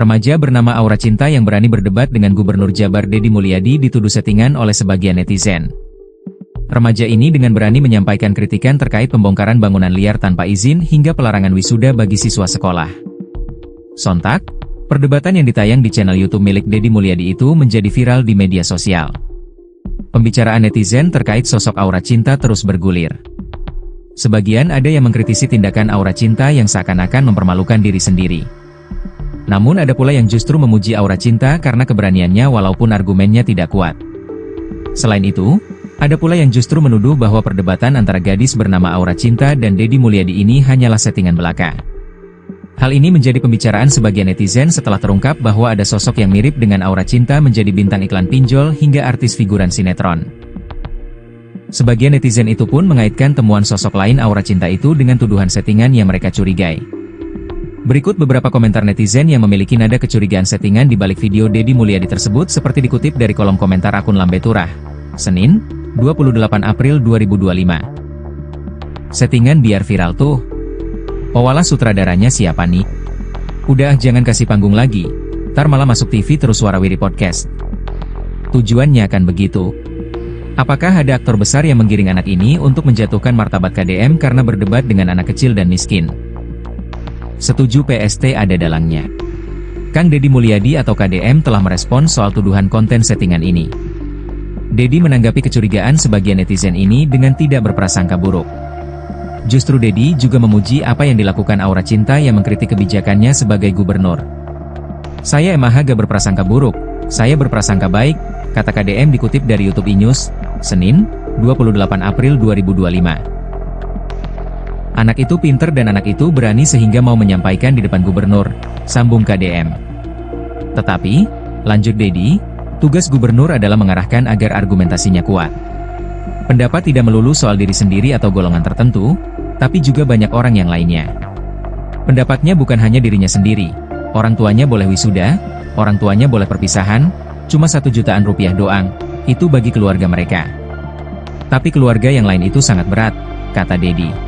Remaja bernama Aura Cinta yang berani berdebat dengan Gubernur Jabar Deddy Mulyadi dituduh settingan oleh sebagian netizen. Remaja ini dengan berani menyampaikan kritikan terkait pembongkaran bangunan liar tanpa izin hingga pelarangan wisuda bagi siswa sekolah. Sontak, perdebatan yang ditayang di channel YouTube milik Deddy Mulyadi itu menjadi viral di media sosial. Pembicaraan netizen terkait sosok Aura Cinta terus bergulir. Sebagian ada yang mengkritisi tindakan Aura Cinta yang seakan-akan mempermalukan diri sendiri. Namun ada pula yang justru memuji Aura Cinta karena keberaniannya walaupun argumennya tidak kuat. Selain itu, ada pula yang justru menuduh bahwa perdebatan antara gadis bernama Aura Cinta dan Deddy Mulyadi ini hanyalah settingan belaka. Hal ini menjadi pembicaraan sebagian netizen setelah terungkap bahwa ada sosok yang mirip dengan Aura Cinta menjadi bintang iklan pinjol hingga artis figuran sinetron. Sebagian netizen itu pun mengaitkan temuan sosok lain Aura Cinta itu dengan tuduhan settingan yang mereka curigai. Berikut beberapa komentar netizen yang memiliki nada kecurigaan settingan di balik video Deddy Mulyadi tersebut seperti dikutip dari kolom komentar akun Lambe Turah, Senin, 28 April 2025. Settingan biar viral tuh. Walah sutradaranya siapa nih? Udah jangan kasih panggung lagi, ntar malah masuk TV terus Warawiri Podcast. Tujuannya akan begitu. Apakah ada aktor besar yang menggiring anak ini untuk menjatuhkan martabat KDM karena berdebat dengan anak kecil dan miskin? Setuju PST ada dalangnya. Kang Deddy Mulyadi atau KDM telah merespons soal tuduhan konten settingan ini. Deddy menanggapi kecurigaan sebagian netizen ini dengan tidak berprasangka buruk. Justru Deddy juga memuji apa yang dilakukan Aura Cinta yang mengkritik kebijakannya sebagai gubernur. Saya emang gak berprasangka buruk, saya berprasangka baik, kata KDM dikutip dari YouTube iNews, Senin, 28 April 2025. Anak itu pinter dan anak itu berani sehingga mau menyampaikan di depan gubernur, sambung KDM. Tetapi, lanjut Deddy, tugas gubernur adalah mengarahkan agar argumentasinya kuat. Pendapat tidak melulu soal diri sendiri atau golongan tertentu, tapi juga banyak orang yang lainnya. Pendapatnya bukan hanya dirinya sendiri, orang tuanya boleh wisuda, orang tuanya boleh perpisahan, cuma 1 jutaan rupiah doang, itu bagi keluarga mereka. Tapi keluarga yang lain itu sangat berat, kata Deddy.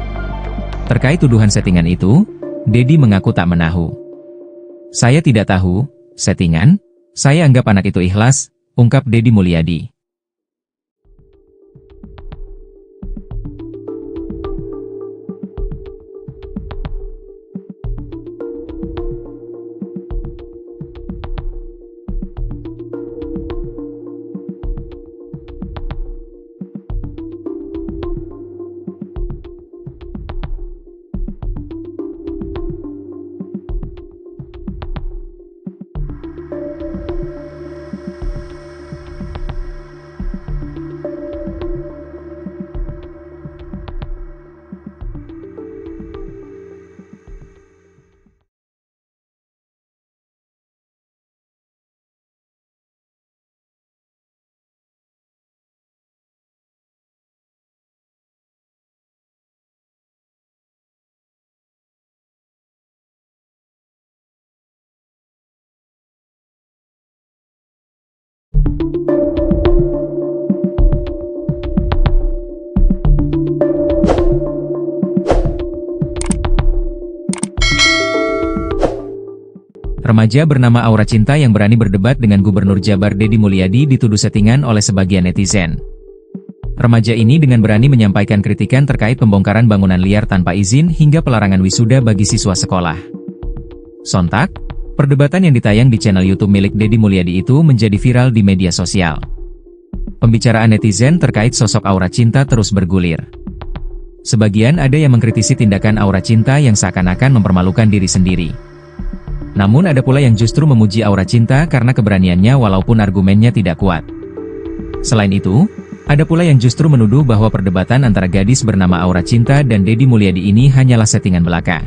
Terkait tuduhan settingan itu, Deddy mengaku tak menahu. Saya tidak tahu, settingan, saya anggap anak itu ikhlas, ungkap Deddy Mulyadi. Remaja bernama Aura Cinta yang berani berdebat dengan Gubernur Jabar Deddy Mulyadi dituduh settingan oleh sebagian netizen. Remaja ini dengan berani menyampaikan kritikan terkait pembongkaran bangunan liar tanpa izin hingga pelarangan wisuda bagi siswa sekolah. Sontak, perdebatan yang ditayang di channel YouTube milik Deddy Mulyadi itu menjadi viral di media sosial. Pembicaraan netizen terkait sosok Aura Cinta terus bergulir. Sebagian ada yang mengkritisi tindakan Aura Cinta yang seakan-akan mempermalukan diri sendiri. Namun ada pula yang justru memuji Aura Cinta karena keberaniannya walaupun argumennya tidak kuat. Selain itu, ada pula yang justru menuduh bahwa perdebatan antara gadis bernama Aura Cinta dan Deddy Mulyadi ini hanyalah settingan belaka.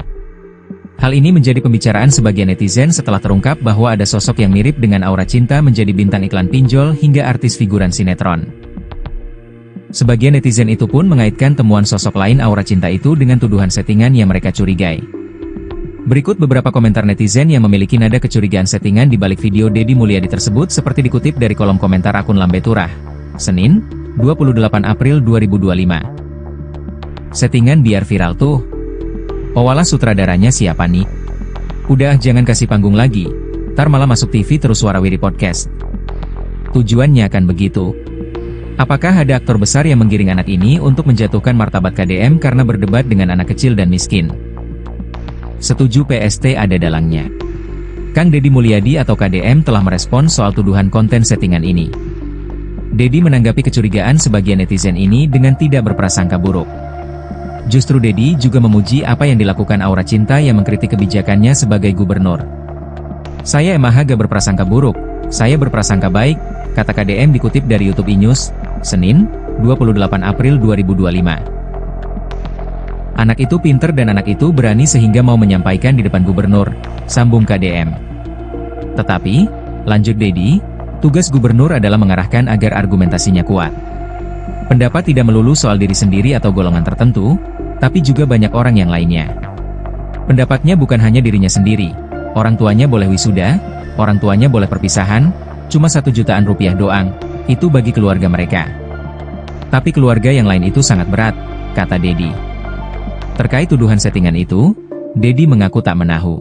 Hal ini menjadi pembicaraan sebagian netizen setelah terungkap bahwa ada sosok yang mirip dengan Aura Cinta menjadi bintang iklan pinjol hingga artis figuran sinetron. Sebagian netizen itu pun mengaitkan temuan sosok lain Aura Cinta itu dengan tuduhan settingan yang mereka curigai. Berikut beberapa komentar netizen yang memiliki nada kecurigaan settingan di balik video Deddy Mulyadi tersebut seperti dikutip dari kolom komentar akun Lambe Turah, Senin, 28 April 2025. Settingan biar viral tuh. Walah sutradaranya siapa nih? Udah jangan kasih panggung lagi, tar malah masuk TV terus warawiri podcast. Tujuannya akan begitu. Apakah ada aktor besar yang menggiring anak ini untuk menjatuhkan martabat KDM karena berdebat dengan anak kecil dan miskin? Setuju PST ada dalangnya. Kang Deddy Mulyadi atau KDM telah merespon soal tuduhan konten settingan ini. Deddy menanggapi kecurigaan sebagian netizen ini dengan tidak berprasangka buruk. Justru Deddy juga memuji apa yang dilakukan Aura Cinta yang mengkritik kebijakannya sebagai gubernur. Saya emang gak berprasangka buruk, saya berprasangka baik, kata KDM dikutip dari YouTube iNews, Senin, 28 April 2025. Anak itu pinter dan anak itu berani sehingga mau menyampaikan di depan gubernur, sambung KDM. Tetapi, lanjut Deddy, tugas gubernur adalah mengarahkan agar argumentasinya kuat. Pendapat tidak melulu soal diri sendiri atau golongan tertentu, tapi juga banyak orang yang lainnya. Pendapatnya bukan hanya dirinya sendiri, orang tuanya boleh wisuda, orang tuanya boleh perpisahan, cuma 1 jutaan rupiah doang, itu bagi keluarga mereka. Tapi keluarga yang lain itu sangat berat, kata Deddy. Terkait tuduhan settingan itu, Deddy mengaku tak menahu.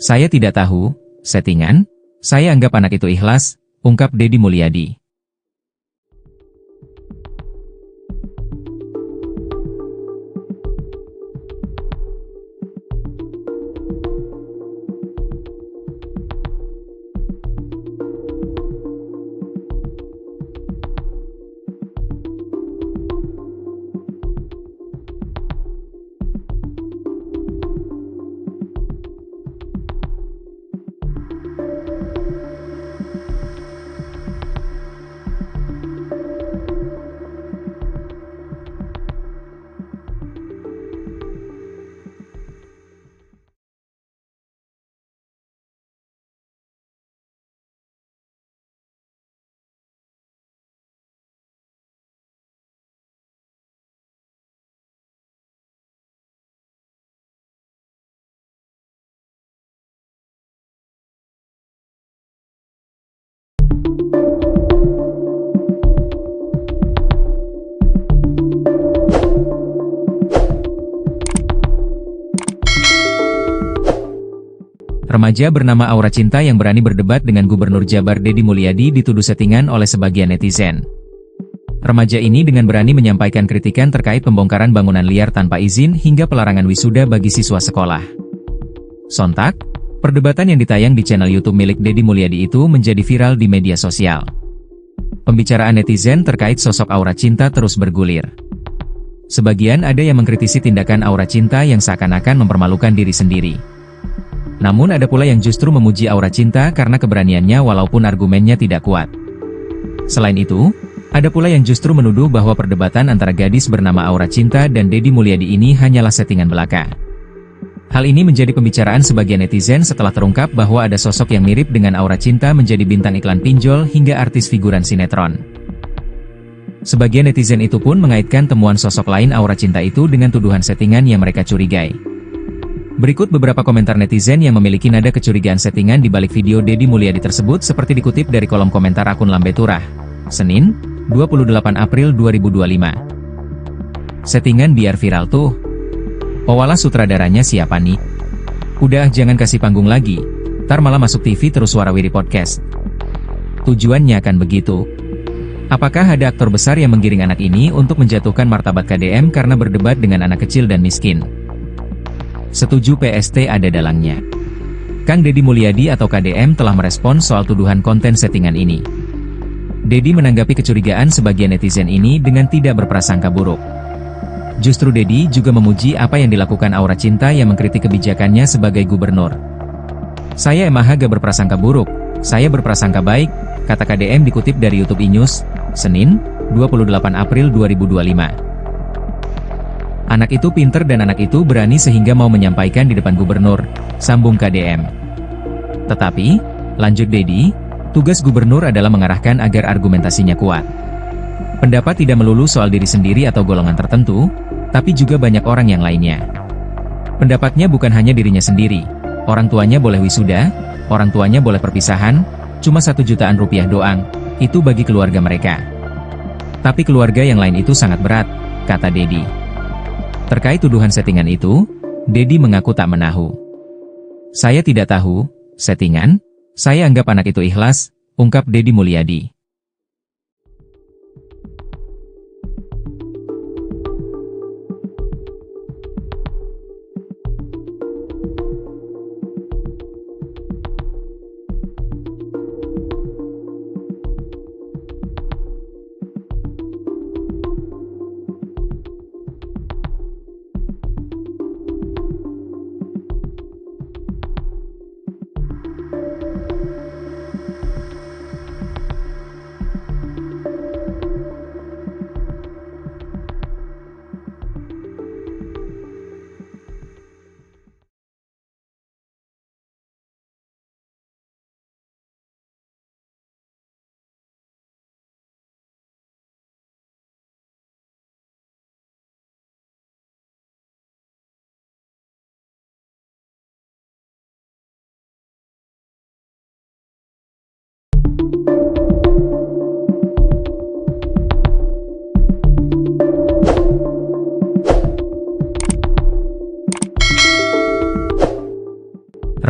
Saya tidak tahu, settingan, saya anggap anak itu ikhlas, ungkap Deddy Mulyadi. Remaja bernama Aura Cinta yang berani berdebat dengan Gubernur Jabar Deddy Mulyadi dituduh settingan oleh sebagian netizen. Remaja ini dengan berani menyampaikan kritikan terkait pembongkaran bangunan liar tanpa izin hingga pelarangan wisuda bagi siswa sekolah. Sontak, perdebatan yang ditayang di channel YouTube milik Deddy Mulyadi itu menjadi viral di media sosial. Pembicaraan netizen terkait sosok Aura Cinta terus bergulir. Sebagian ada yang mengkritisi tindakan Aura Cinta yang seakan-akan mempermalukan diri sendiri. Namun ada pula yang justru memuji Aura Cinta karena keberaniannya walaupun argumennya tidak kuat. Selain itu, ada pula yang justru menuduh bahwa perdebatan antara gadis bernama Aura Cinta dan Deddy Mulyadi ini hanyalah settingan belaka. Hal ini menjadi pembicaraan sebagian netizen setelah terungkap bahwa ada sosok yang mirip dengan Aura Cinta menjadi bintang iklan pinjol hingga artis figuran sinetron. Sebagian netizen itu pun mengaitkan temuan sosok lain Aura Cinta itu dengan tuduhan settingan yang mereka curigai. Berikut beberapa komentar netizen yang memiliki nada kecurigaan settingan di balik video Deddy Mulyadi tersebut seperti dikutip dari kolom komentar akun Lambe Turah, Senin, 28 April 2025. Settingan biar viral tuh. Walah sutradaranya siapa nih? Udah jangan kasih panggung lagi, tar malah masuk TV terus warawiri podcast. Tujuannya akan begitu. Apakah ada aktor besar yang menggiring anak ini untuk menjatuhkan martabat KDM karena berdebat dengan anak kecil dan miskin? Setuju PST ada dalangnya. Kang Deddy Mulyadi atau KDM telah merespon soal tuduhan konten settingan ini. Deddy menanggapi kecurigaan sebagian netizen ini dengan tidak berprasangka buruk. Justru Deddy juga memuji apa yang dilakukan Aura Cinta yang mengkritik kebijakannya sebagai gubernur. Saya emang gak berprasangka buruk, saya berprasangka baik, kata KDM dikutip dari YouTube iNews, Senin, 28 April 2025. Anak itu pinter dan anak itu berani sehingga mau menyampaikan di depan gubernur, sambung KDM. Tetapi, lanjut Deddy, tugas gubernur adalah mengarahkan agar argumentasinya kuat. Pendapat tidak melulu soal diri sendiri atau golongan tertentu, tapi juga banyak orang yang lainnya. Pendapatnya bukan hanya dirinya sendiri, orang tuanya boleh wisuda, orang tuanya boleh perpisahan, cuma 1 jutaan rupiah doang, itu bagi keluarga mereka. Tapi keluarga yang lain itu sangat berat, kata Deddy. Terkait tuduhan settingan itu, Deddy mengaku tak menahu. Saya tidak tahu, settingan? Saya anggap anak itu ikhlas, ungkap Deddy Mulyadi.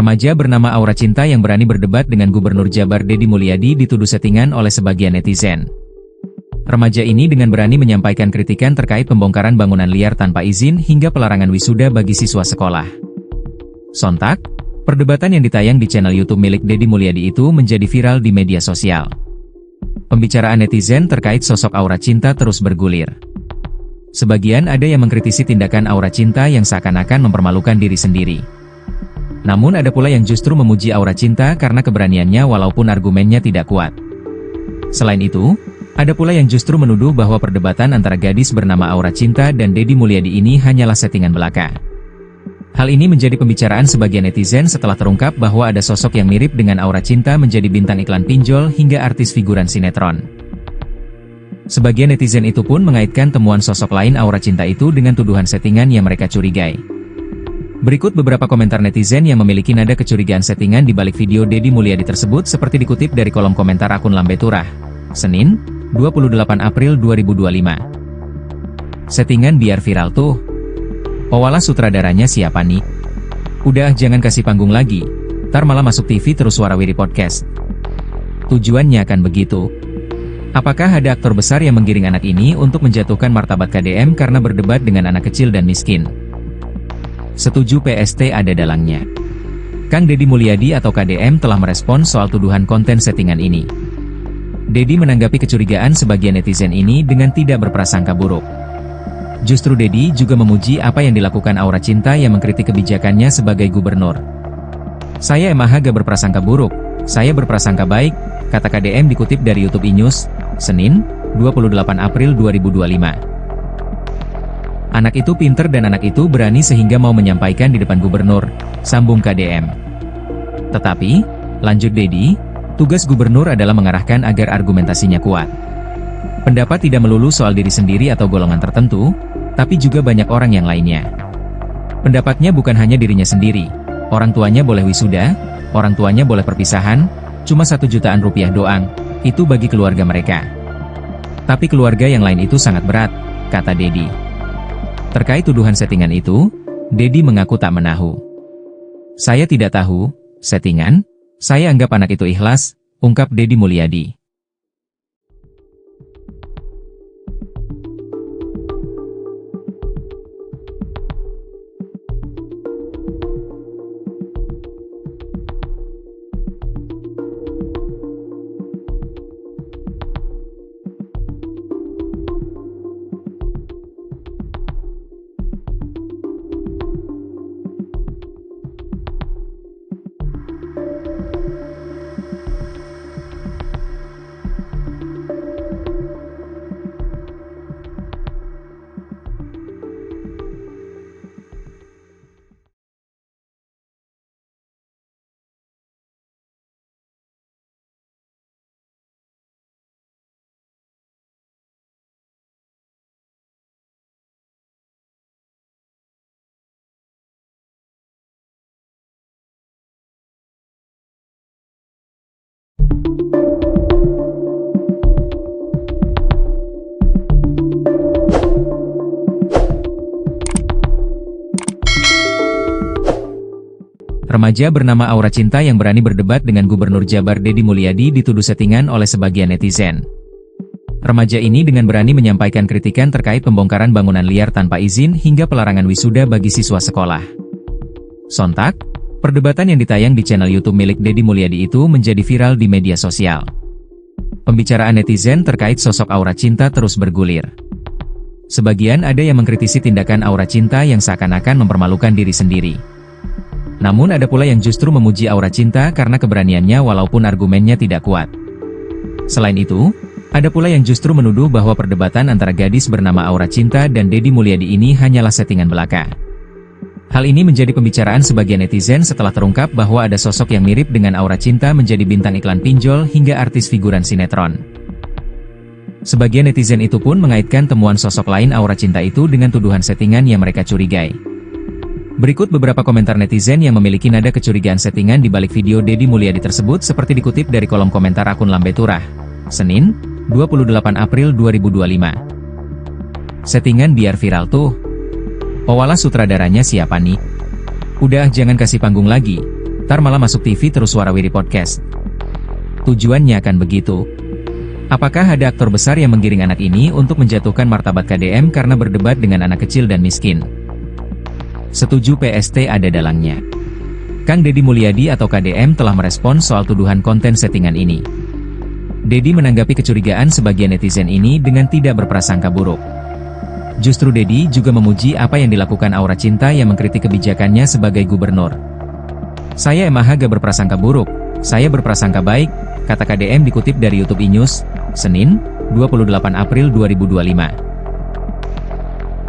Remaja bernama Aura Cinta yang berani berdebat dengan Gubernur Jabar Deddy Mulyadi dituduh settingan oleh sebagian netizen. Remaja ini dengan berani menyampaikan kritikan terkait pembongkaran bangunan liar tanpa izin hingga pelarangan wisuda bagi siswa sekolah. Sontak, perdebatan yang ditayang di channel YouTube milik Deddy Mulyadi itu menjadi viral di media sosial. Pembicaraan netizen terkait sosok Aura Cinta terus bergulir. Sebagian ada yang mengkritisi tindakan Aura Cinta yang seakan-akan mempermalukan diri sendiri. Namun ada pula yang justru memuji Aura Cinta karena keberaniannya walaupun argumennya tidak kuat. Selain itu, ada pula yang justru menuduh bahwa perdebatan antara gadis bernama Aura Cinta dan Deddy Mulyadi ini hanyalah settingan belaka. Hal ini menjadi pembicaraan sebagian netizen setelah terungkap bahwa ada sosok yang mirip dengan Aura Cinta menjadi bintang iklan pinjol hingga artis figuran sinetron. Sebagian netizen itu pun mengaitkan temuan sosok lain Aura Cinta itu dengan tuduhan settingan yang mereka curigai. Berikut beberapa komentar netizen yang memiliki nada kecurigaan settingan di balik video Deddy Mulyadi tersebut seperti dikutip dari kolom komentar akun Lambe Turah, Senin, 28 April 2025. Settingan biar viral tuh. Owala sutradaranya siapa nih? Udah jangan kasih panggung lagi, tar malah masuk TV terus Warawiri Podcast. Tujuannya akan begitu. Apakah ada aktor besar yang menggiring anak ini untuk menjatuhkan martabat KDM karena berdebat dengan anak kecil dan miskin? Setuju PST ada dalangnya. Kang Deddy Mulyadi atau KDM telah merespons soal tuduhan konten settingan ini. Deddy menanggapi kecurigaan sebagian netizen ini dengan tidak berprasangka buruk. Justru Deddy juga memuji apa yang dilakukan Aura Cinta yang mengkritik kebijakannya sebagai gubernur. Saya emang gak berprasangka buruk, saya berprasangka baik, kata KDM dikutip dari YouTube iNews, Senin, 28 April 2025. Anak itu pinter dan anak itu berani sehingga mau menyampaikan di depan gubernur, sambung KDM. Tetapi, lanjut Deddy, tugas gubernur adalah mengarahkan agar argumentasinya kuat. Pendapat tidak melulu soal diri sendiri atau golongan tertentu, tapi juga banyak orang yang lainnya. Pendapatnya bukan hanya dirinya sendiri, orang tuanya boleh wisuda, orang tuanya boleh perpisahan, cuma 1 jutaan rupiah doang, itu bagi keluarga mereka. Tapi keluarga yang lain itu sangat berat, kata Deddy. Terkait tuduhan settingan itu, Deddy mengaku tak menahu. Saya tidak tahu, settingan, saya anggap anak itu ikhlas, ungkap Deddy Mulyadi. Remaja bernama Aura Cinta yang berani berdebat dengan Gubernur Jabar Deddy Mulyadi dituduh settingan oleh sebagian netizen. Remaja ini dengan berani menyampaikan kritikan terkait pembongkaran bangunan liar tanpa izin hingga pelarangan wisuda bagi siswa sekolah. Sontak, perdebatan yang ditayang di channel YouTube milik Deddy Mulyadi itu menjadi viral di media sosial. Pembicaraan netizen terkait sosok Aura Cinta terus bergulir. Sebagian ada yang mengkritisi tindakan Aura Cinta yang seakan-akan mempermalukan diri sendiri. Namun ada pula yang justru memuji Aura Cinta karena keberaniannya walaupun argumennya tidak kuat. Selain itu, ada pula yang justru menuduh bahwa perdebatan antara gadis bernama Aura Cinta dan Deddy Mulyadi ini hanyalah settingan belaka. Hal ini menjadi pembicaraan sebagian netizen setelah terungkap bahwa ada sosok yang mirip dengan Aura Cinta menjadi bintang iklan pinjol hingga artis figuran sinetron. Sebagian netizen itu pun mengaitkan temuan sosok lain Aura Cinta itu dengan tuduhan settingan yang mereka curigai. Berikut beberapa komentar netizen yang memiliki nada kecurigaan settingan di balik video Deddy Mulyadi tersebut seperti dikutip dari kolom komentar akun Lambe Turah, Senin, 28 April 2025. Settingan biar viral tuh. Walah sutradaranya siapa nih? Udah jangan kasih panggung lagi, ntar malah masuk TV terus Warawiri Podcast. Tujuannya akan begitu. Apakah ada aktor besar yang menggiring anak ini untuk menjatuhkan martabat KDM karena berdebat dengan anak kecil dan miskin? Setuju PST ada dalangnya. Kang Deddy Mulyadi atau KDM telah merespons soal tuduhan konten settingan ini. Deddy menanggapi kecurigaan sebagian netizen ini dengan tidak berprasangka buruk. Justru Deddy juga memuji apa yang dilakukan Aura Cinta yang mengkritik kebijakannya sebagai gubernur. Saya emang gak berprasangka buruk, saya berprasangka baik, kata KDM dikutip dari YouTube iNews, Senin, 28 April 2025.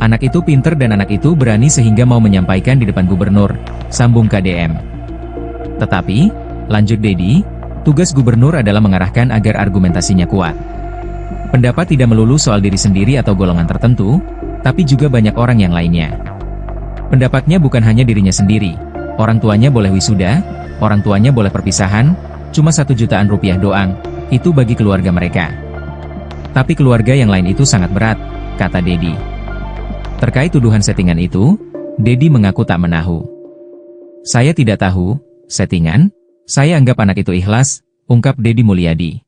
Anak itu pinter dan anak itu berani sehingga mau menyampaikan di depan gubernur, sambung KDM. Tetapi, lanjut Deddy, tugas gubernur adalah mengarahkan agar argumentasinya kuat. Pendapat tidak melulu soal diri sendiri atau golongan tertentu, tapi juga banyak orang yang lainnya. Pendapatnya bukan hanya dirinya sendiri, orang tuanya boleh wisuda, orang tuanya boleh perpisahan, cuma 1 jutaan rupiah doang, itu bagi keluarga mereka. Tapi keluarga yang lain itu sangat berat, kata Deddy. Terkait tuduhan settingan itu, Deddy mengaku tak menahu. Saya tidak tahu, settingan, saya anggap anak itu ikhlas, ungkap Deddy Mulyadi.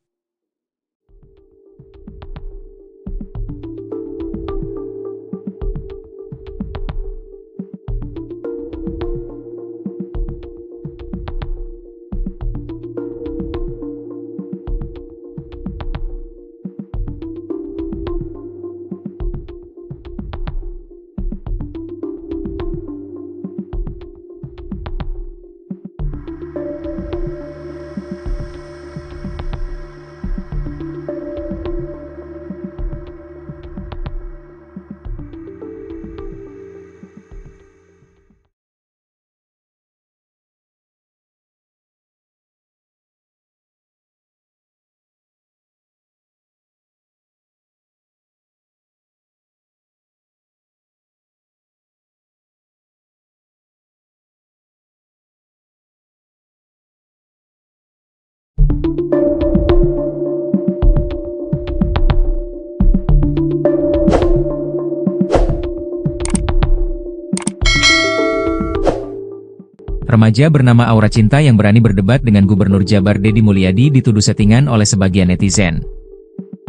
Remaja bernama Aura Cinta yang berani berdebat dengan Gubernur Jabar Deddy Mulyadi dituduh settingan oleh sebagian netizen.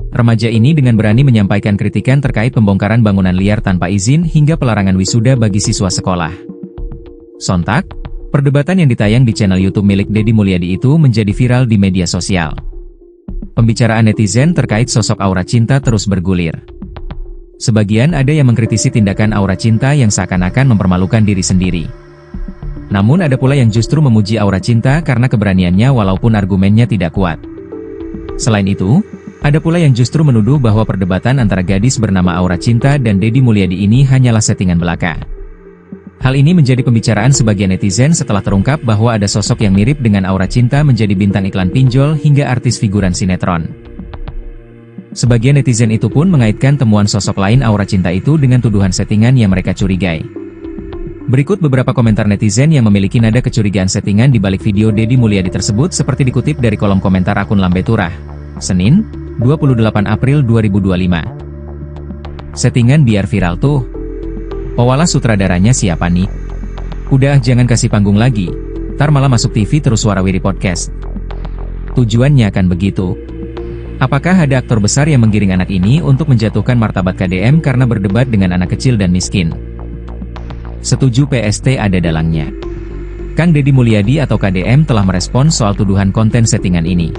Remaja ini dengan berani menyampaikan kritikan terkait pembongkaran bangunan liar tanpa izin hingga pelarangan wisuda bagi siswa sekolah. Sontak, perdebatan yang ditayang di channel YouTube milik Deddy Mulyadi itu menjadi viral di media sosial. Pembicaraan netizen terkait sosok Aura Cinta terus bergulir. Sebagian ada yang mengkritisi tindakan Aura Cinta yang seakan-akan mempermalukan diri sendiri. Namun ada pula yang justru memuji Aura Cinta karena keberaniannya walaupun argumennya tidak kuat. Selain itu, ada pula yang justru menuduh bahwa perdebatan antara gadis bernama Aura Cinta dan Deddy Mulyadi ini hanyalah settingan belaka. Hal ini menjadi pembicaraan sebagian netizen setelah terungkap bahwa ada sosok yang mirip dengan Aura Cinta menjadi bintang iklan pinjol hingga artis figuran sinetron. Sebagian netizen itu pun mengaitkan temuan sosok lain Aura Cinta itu dengan tuduhan settingan yang mereka curigai. Berikut beberapa komentar netizen yang memiliki nada kecurigaan settingan di balik video Deddy Mulyadi tersebut seperti dikutip dari kolom komentar akun Lambe Turah, Senin, 28 April 2025. Settingan biar viral tuh. Walah sutradaranya siapa nih? Udah jangan kasih panggung lagi, tar malah masuk TV terus Warawiri Podcast. Tujuannya kan begitu. Apakah ada aktor besar yang menggiring anak ini untuk menjatuhkan martabat KDM karena berdebat dengan anak kecil dan miskin? Setuju PST ada dalangnya. Kang Deddy Mulyadi atau KDM telah merespons soal tuduhan konten settingan ini.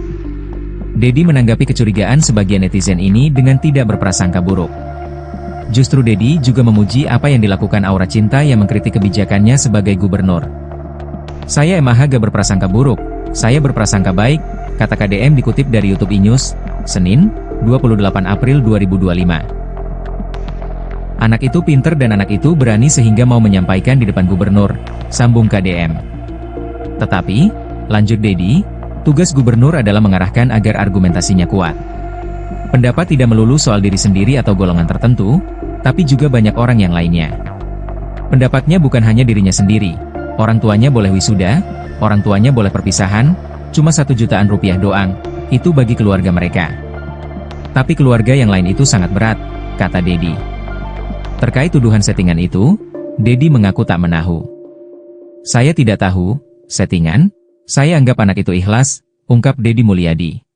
Deddy menanggapi kecurigaan sebagian netizen ini dengan tidak berprasangka buruk. Justru Deddy juga memuji apa yang dilakukan Aura Cinta yang mengkritik kebijakannya sebagai gubernur. Saya emang gak berprasangka buruk, saya berprasangka baik, kata KDM dikutip dari YouTube iNews, Senin, 28 April 2025. Anak itu pinter dan anak itu berani sehingga mau menyampaikan di depan gubernur, sambung KDM. Tetapi, lanjut Deddy, tugas gubernur adalah mengarahkan agar argumentasinya kuat. Pendapat tidak melulu soal diri sendiri atau golongan tertentu, tapi juga banyak orang yang lainnya. Pendapatnya bukan hanya dirinya sendiri, orang tuanya boleh wisuda, orang tuanya boleh perpisahan, cuma 1 jutaan rupiah doang, itu bagi keluarga mereka. Tapi keluarga yang lain itu sangat berat, kata Deddy. Terkait tuduhan settingan itu, Deddy mengaku tak menahu. Saya tidak tahu, settingan? Saya anggap anak itu ikhlas, ungkap Deddy Mulyadi.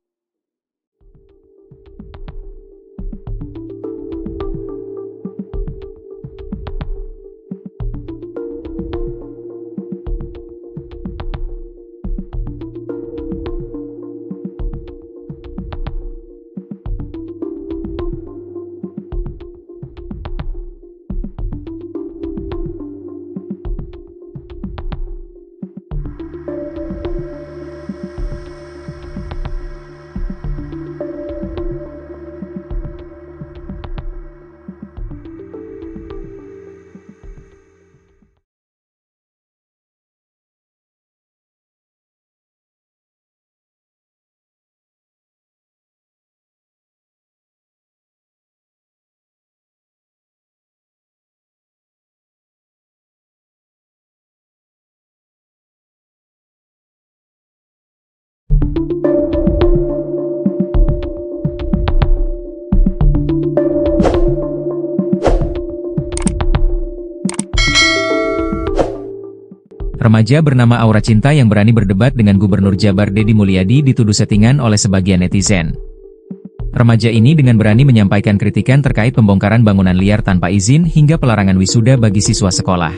Remaja bernama Aura Cinta yang berani berdebat dengan Gubernur Jabar Deddy Mulyadi dituduh settingan oleh sebagian netizen. Remaja ini dengan berani menyampaikan kritikan terkait pembongkaran bangunan liar tanpa izin hingga pelarangan wisuda bagi siswa sekolah.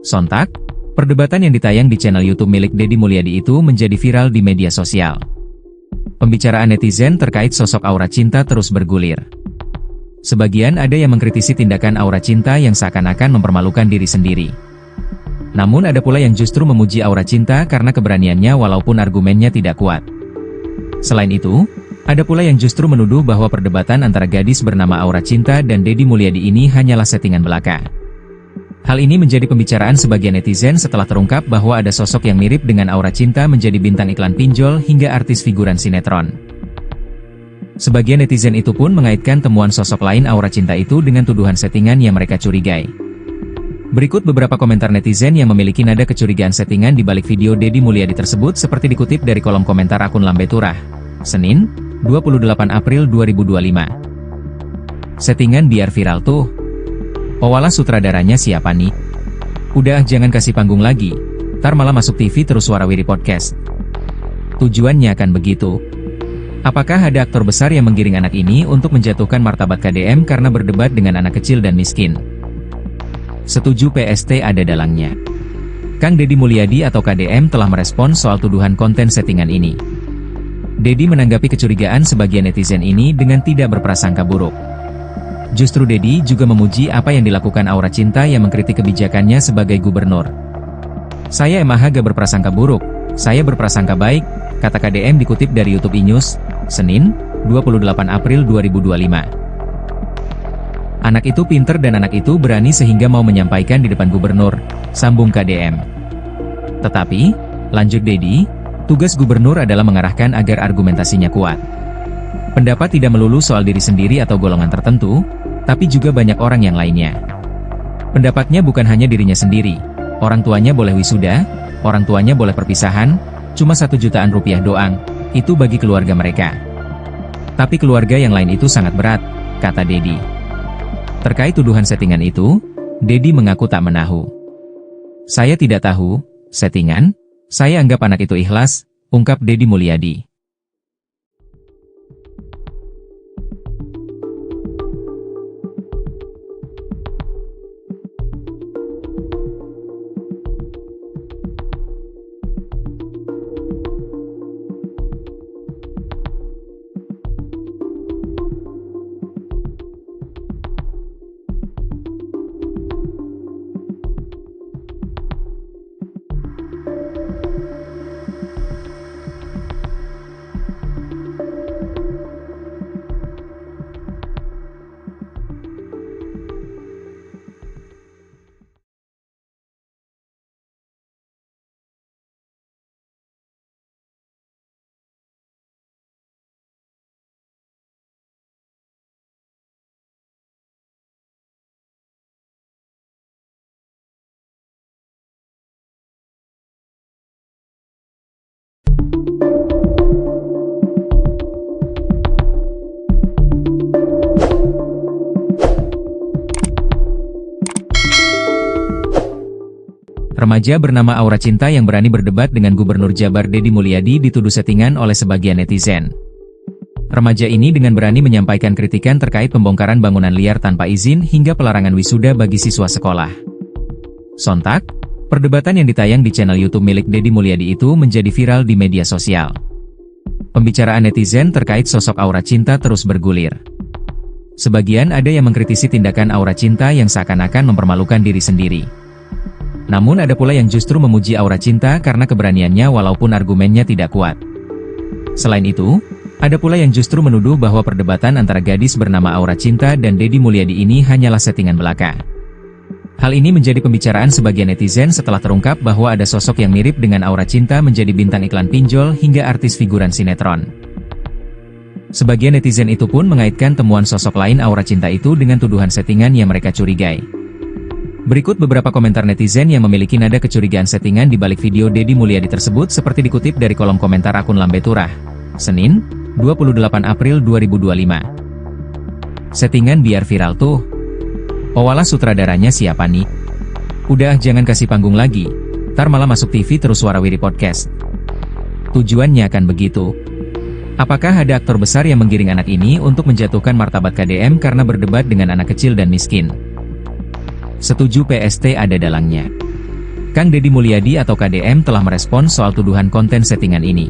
Sontak, perdebatan yang ditayang di channel YouTube milik Deddy Mulyadi itu menjadi viral di media sosial. Pembicaraan netizen terkait sosok Aura Cinta terus bergulir. Sebagian ada yang mengkritisi tindakan Aura Cinta yang seakan-akan mempermalukan diri sendiri. Namun ada pula yang justru memuji Aura Cinta karena keberaniannya walaupun argumennya tidak kuat. Selain itu, ada pula yang justru menuduh bahwa perdebatan antara gadis bernama Aura Cinta dan Deddy Mulyadi ini hanyalah settingan belaka. Hal ini menjadi pembicaraan sebagian netizen setelah terungkap bahwa ada sosok yang mirip dengan Aura Cinta menjadi bintang iklan pinjol hingga artis figuran sinetron. Sebagian netizen itu pun mengaitkan temuan sosok lain Aura Cinta itu dengan tuduhan settingan yang mereka curigai. Berikut beberapa komentar netizen yang memiliki nada kecurigaan settingan di balik video Deddy Mulyadi tersebut seperti dikutip dari kolom komentar akun Lambe Turah, Senin, 28 April 2025. Settingan biar viral tuh. Walah sutradaranya siapa nih? Udah jangan kasih panggung lagi, tar malah masuk TV terus Warawiri Podcast. Tujuannya kan begitu. Apakah ada aktor besar yang menggiring anak ini untuk menjatuhkan martabat KDM karena berdebat dengan anak kecil dan miskin? Setuju PST ada dalangnya. Kang Deddy Mulyadi atau KDM telah merespons soal tuduhan konten settingan ini. Deddy menanggapi kecurigaan sebagian netizen ini dengan tidak berprasangka buruk. Justru Deddy juga memuji apa yang dilakukan Aura Cinta yang mengkritik kebijakannya sebagai gubernur. Saya emang gak berprasangka buruk, saya berprasangka baik, kata KDM dikutip dari YouTube iNews, Senin, 28 April 2025. Anak itu pinter dan anak itu berani sehingga mau menyampaikan di depan gubernur, sambung KDM. Tetapi, lanjut Deddy, tugas gubernur adalah mengarahkan agar argumentasinya kuat. Pendapat tidak melulu soal diri sendiri atau golongan tertentu, tapi juga banyak orang yang lainnya. Pendapatnya bukan hanya dirinya sendiri, orang tuanya boleh wisuda, orang tuanya boleh perpisahan, cuma 1 jutaan rupiah doang, itu bagi keluarga mereka. Tapi keluarga yang lain itu sangat berat, kata Deddy. Terkait tuduhan settingan itu, Deddy mengaku tak menahu. Saya tidak tahu, Settingan? Saya anggap anak itu ikhlas, ungkap Deddy Mulyadi. Remaja bernama Aura Cinta yang berani berdebat dengan Gubernur Jabar Deddy Mulyadi dituduh settingan oleh sebagian netizen. Remaja ini dengan berani menyampaikan kritikan terkait pembongkaran bangunan liar tanpa izin hingga pelarangan wisuda bagi siswa sekolah. Sontak, perdebatan yang ditayang di channel YouTube milik Deddy Mulyadi itu menjadi viral di media sosial. Pembicaraan netizen terkait sosok Aura Cinta terus bergulir. Sebagian ada yang mengkritisi tindakan Aura Cinta yang seakan-akan mempermalukan diri sendiri. Namun ada pula yang justru memuji Aura Cinta karena keberaniannya walaupun argumennya tidak kuat. Selain itu, ada pula yang justru menuduh bahwa perdebatan antara gadis bernama Aura Cinta dan Deddy Mulyadi ini hanyalah settingan belaka. Hal ini menjadi pembicaraan sebagian netizen setelah terungkap bahwa ada sosok yang mirip dengan Aura Cinta menjadi bintang iklan pinjol hingga artis figuran sinetron. Sebagian netizen itu pun mengaitkan temuan sosok lain Aura Cinta itu dengan tuduhan settingan yang mereka curigai. Berikut beberapa komentar netizen yang memiliki nada kecurigaan settingan di balik video Deddy Mulyadi tersebut seperti dikutip dari kolom komentar akun Lambe Turah, Senin, 28 April 2025. Settingan biar viral tuh. Owalah sutradaranya siapa nih? Udah jangan kasih panggung lagi, tar malah masuk TV terus warawiri podcast. Tujuannya akan begitu. Apakah ada aktor besar yang menggiring anak ini untuk menjatuhkan martabat KDM karena berdebat dengan anak kecil dan miskin? Setuju PST ada dalangnya. Kang Deddy Mulyadi atau KDM telah merespons soal tuduhan konten settingan ini.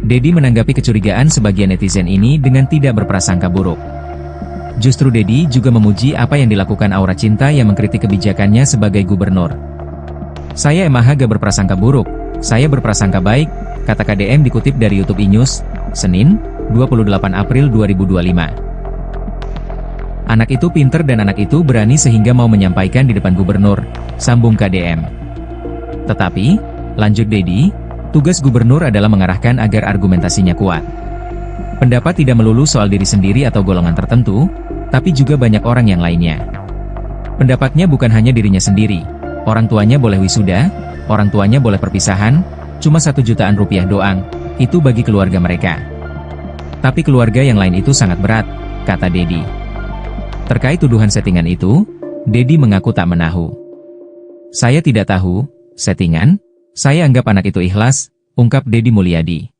Deddy menanggapi kecurigaan sebagian netizen ini dengan tidak berprasangka buruk. Justru Deddy juga memuji apa yang dilakukan Aura Cinta yang mengkritik kebijakannya sebagai gubernur. Saya emang gak berprasangka buruk, saya berprasangka baik, kata KDM dikutip dari YouTube iNews, Senin, 28 April 2025. Anak itu pinter dan anak itu berani sehingga mau menyampaikan di depan gubernur, sambung KDM. Tetapi, lanjut Deddy, tugas gubernur adalah mengarahkan agar argumentasinya kuat. Pendapat tidak melulu soal diri sendiri atau golongan tertentu, tapi juga banyak orang yang lainnya. Pendapatnya bukan hanya dirinya sendiri, orang tuanya boleh wisuda, orang tuanya boleh perpisahan, cuma 1 jutaan rupiah doang, itu bagi keluarga mereka. Tapi keluarga yang lain itu sangat berat, kata Deddy. Terkait tuduhan settingan itu, Deddy mengaku tak menahu. Saya tidak tahu, settingan, saya anggap anak itu ikhlas, ungkap Deddy Mulyadi.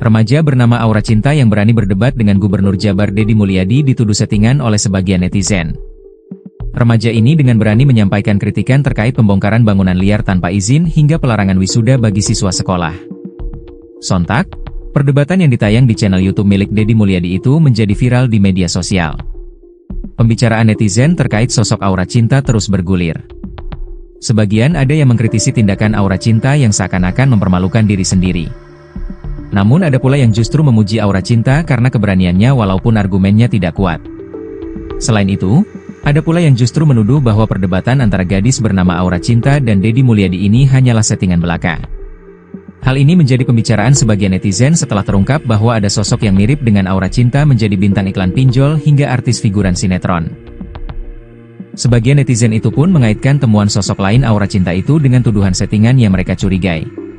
Remaja bernama Aura Cinta yang berani berdebat dengan Gubernur Jabar Deddy Mulyadi dituduh settingan oleh sebagian netizen. Remaja ini dengan berani menyampaikan kritikan terkait pembongkaran bangunan liar tanpa izin hingga pelarangan wisuda bagi siswa sekolah. Sontak, perdebatan yang ditayang di channel YouTube milik Deddy Mulyadi itu menjadi viral di media sosial. Pembicaraan netizen terkait sosok Aura Cinta terus bergulir. Sebagian ada yang mengkritisi tindakan Aura Cinta yang seakan-akan mempermalukan diri sendiri. Namun ada pula yang justru memuji Aura Cinta karena keberaniannya walaupun argumennya tidak kuat. Selain itu, ada pula yang justru menuduh bahwa perdebatan antara gadis bernama Aura Cinta dan Deddy Mulyadi ini hanyalah settingan belaka. Hal ini menjadi pembicaraan sebagian netizen setelah terungkap bahwa ada sosok yang mirip dengan Aura Cinta menjadi bintang iklan pinjol hingga artis figuran sinetron. Sebagian netizen itu pun mengaitkan temuan sosok lain Aura Cinta itu dengan tuduhan settingan yang mereka curigai.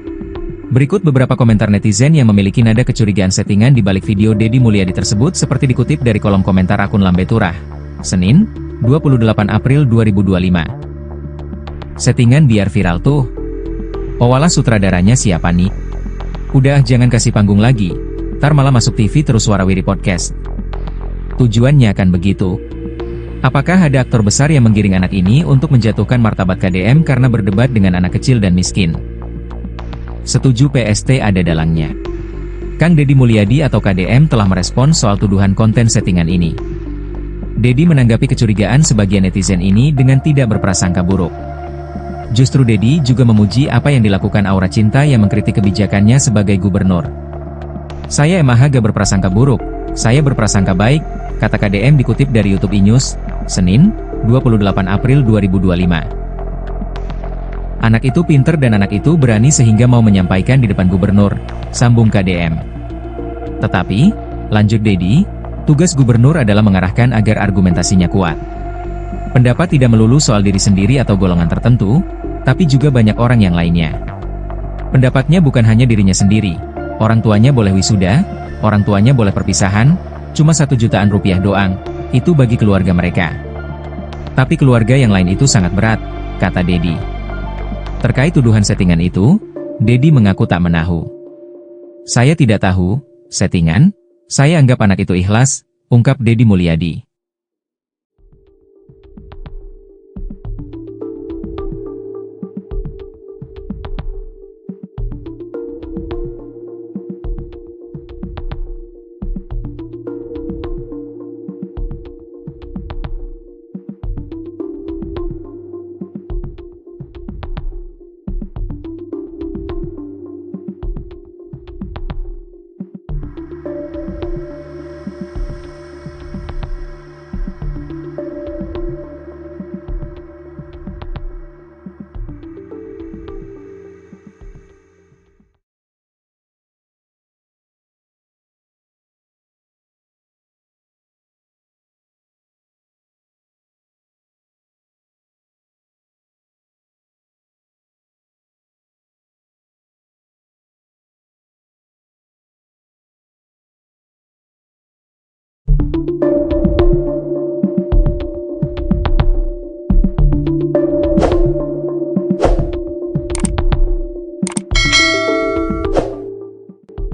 Berikut beberapa komentar netizen yang memiliki nada kecurigaan settingan di balik video Deddy Mulyadi tersebut seperti dikutip dari kolom komentar akun Lambe Turah, Senin, 28 April 2025. Settingan biar viral tuh. Owalah sutradaranya siapa nih? Udah jangan kasih panggung lagi, tar malah masuk TV terus Warawiri Podcast. Tujuannya akan begitu. Apakah ada aktor besar yang menggiring anak ini untuk menjatuhkan martabat KDM karena berdebat dengan anak kecil dan miskin? Setuju PST ada dalangnya. Kang Deddy Mulyadi atau KDM telah merespons soal tuduhan konten settingan ini. Deddy menanggapi kecurigaan sebagian netizen ini dengan tidak berprasangka buruk. Justru Deddy juga memuji apa yang dilakukan Aura Cinta yang mengkritik kebijakannya sebagai gubernur. Saya emang gak berprasangka buruk, saya berprasangka baik, kata KDM dikutip dari YouTube iNews, Senin, 28 April 2025. Anak itu pinter dan anak itu berani sehingga mau menyampaikan di depan gubernur, sambung KDM. Tetapi, lanjut Deddy, tugas gubernur adalah mengarahkan agar argumentasinya kuat. Pendapat tidak melulu soal diri sendiri atau golongan tertentu, tapi juga banyak orang yang lainnya. Pendapatnya bukan hanya dirinya sendiri, orang tuanya boleh wisuda, orang tuanya boleh perpisahan, cuma 1 jutaan rupiah doang, itu bagi keluarga mereka. Tapi keluarga yang lain itu sangat berat, kata Deddy. Terkait tuduhan settingan itu, Deddy mengaku tak menahu. Saya tidak tahu, settingan, saya anggap anak itu ikhlas, ungkap Deddy Mulyadi.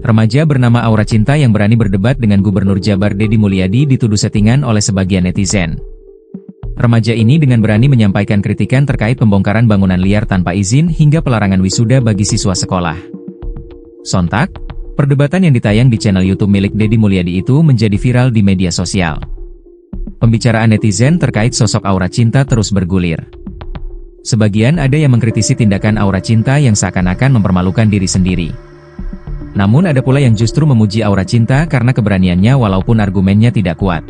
Remaja bernama Aura Cinta yang berani berdebat dengan Gubernur Jabar Deddy Mulyadi dituduh settingan oleh sebagian netizen. Remaja ini dengan berani menyampaikan kritikan terkait pembongkaran bangunan liar tanpa izin hingga pelarangan wisuda bagi siswa sekolah. Sontak, perdebatan yang ditayang di channel YouTube milik Deddy Mulyadi itu menjadi viral di media sosial. Pembicaraan netizen terkait sosok Aura Cinta terus bergulir. Sebagian ada yang mengkritisi tindakan Aura Cinta yang seakan-akan mempermalukan diri sendiri. Namun ada pula yang justru memuji Aura Cinta karena keberaniannya walaupun argumennya tidak kuat.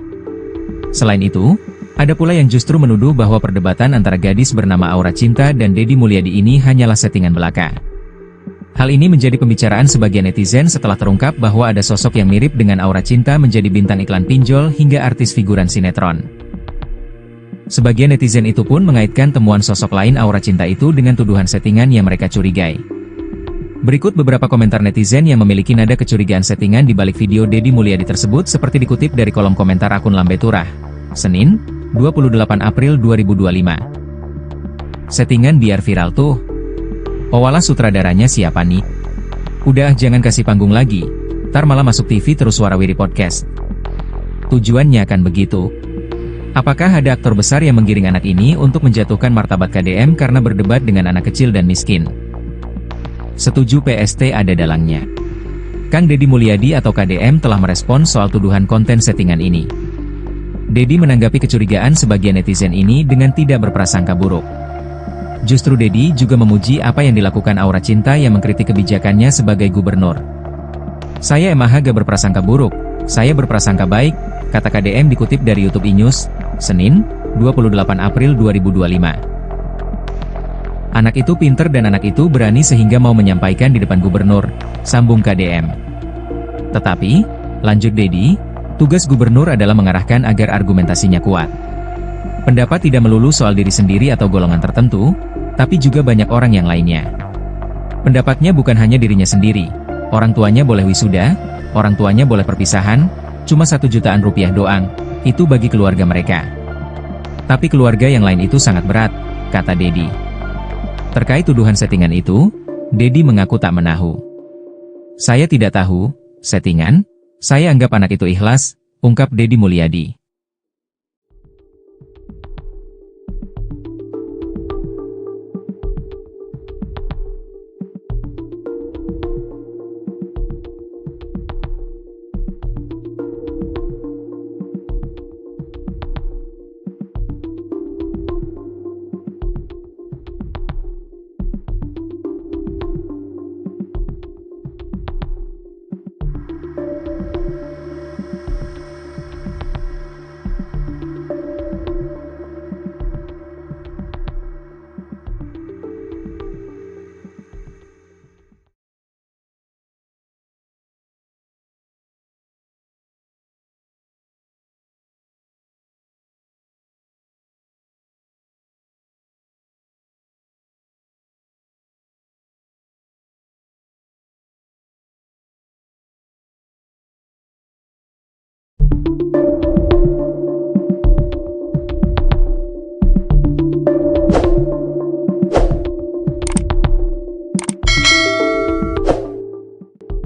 Selain itu, ada pula yang justru menuduh bahwa perdebatan antara gadis bernama Aura Cinta dan Deddy Mulyadi ini hanyalah settingan belaka. Hal ini menjadi pembicaraan sebagian netizen setelah terungkap bahwa ada sosok yang mirip dengan Aura Cinta menjadi bintang iklan pinjol hingga artis figuran sinetron. Sebagian netizen itu pun mengaitkan temuan sosok lain Aura Cinta itu dengan tuduhan settingan yang mereka curigai. Berikut beberapa komentar netizen yang memiliki nada kecurigaan settingan di balik video Deddy Mulyadi tersebut seperti dikutip dari kolom komentar akun Lambe Turah, Senin, 28 April 2025. Settingan biar viral tuh. Owalah sutradaranya siapa nih? Udah jangan kasih panggung lagi, Tar malah masuk TV terus Warawiri Podcast. Tujuannya kan begitu. Apakah ada aktor besar yang menggiring anak ini untuk menjatuhkan martabat KDM karena berdebat dengan anak kecil dan miskin? Setuju PST ada dalangnya. Kang Deddy Mulyadi atau KDM telah merespon soal tuduhan konten settingan ini. Deddy menanggapi kecurigaan sebagian netizen ini dengan tidak berprasangka buruk. Justru Deddy juga memuji apa yang dilakukan Aura Cinta yang mengkritik kebijakannya sebagai gubernur. "Saya emang gak berprasangka buruk, saya berprasangka baik," kata KDM dikutip dari YouTube iNews, Senin, 28 April 2025. "Anak itu pinter dan anak itu berani sehingga mau menyampaikan di depan gubernur," sambung KDM. Tetapi, lanjut Deddy, tugas gubernur adalah mengarahkan agar argumentasinya kuat. Pendapat tidak melulu soal diri sendiri atau golongan tertentu, tapi juga banyak orang yang lainnya. Pendapatnya bukan hanya dirinya sendiri, orang tuanya boleh wisuda, orang tuanya boleh perpisahan, cuma 1 jutaan rupiah doang, itu bagi keluarga mereka. Tapi keluarga yang lain itu sangat berat, kata Deddy. Terkait tuduhan settingan itu, Deddy mengaku tak menahu. "Saya tidak tahu, settingan, saya anggap anak itu ikhlas," ungkap Deddy Mulyadi.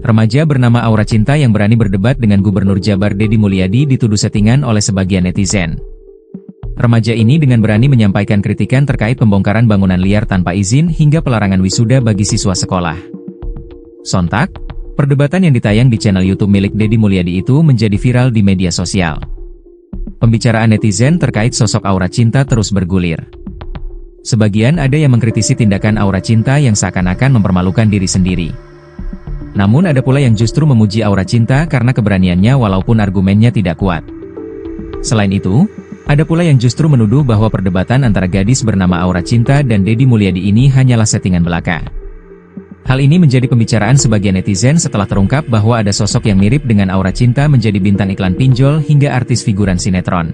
Remaja bernama Aura Cinta yang berani berdebat dengan Gubernur Jabar Deddy Mulyadi dituduh settingan oleh sebagian netizen. Remaja ini dengan berani menyampaikan kritikan terkait pembongkaran bangunan liar tanpa izin hingga pelarangan wisuda bagi siswa sekolah. Sontak, perdebatan yang ditayang di channel YouTube milik Deddy Mulyadi itu menjadi viral di media sosial. Pembicaraan netizen terkait sosok Aura Cinta terus bergulir. Sebagian ada yang mengkritisi tindakan Aura Cinta yang seakan-akan mempermalukan diri sendiri. Namun ada pula yang justru memuji Aura Cinta karena keberaniannya walaupun argumennya tidak kuat. Selain itu, ada pula yang justru menuduh bahwa perdebatan antara gadis bernama Aura Cinta dan Deddy Mulyadi ini hanyalah settingan belaka. Hal ini menjadi pembicaraan sebagian netizen setelah terungkap bahwa ada sosok yang mirip dengan Aura Cinta menjadi bintang iklan pinjol hingga artis figuran sinetron.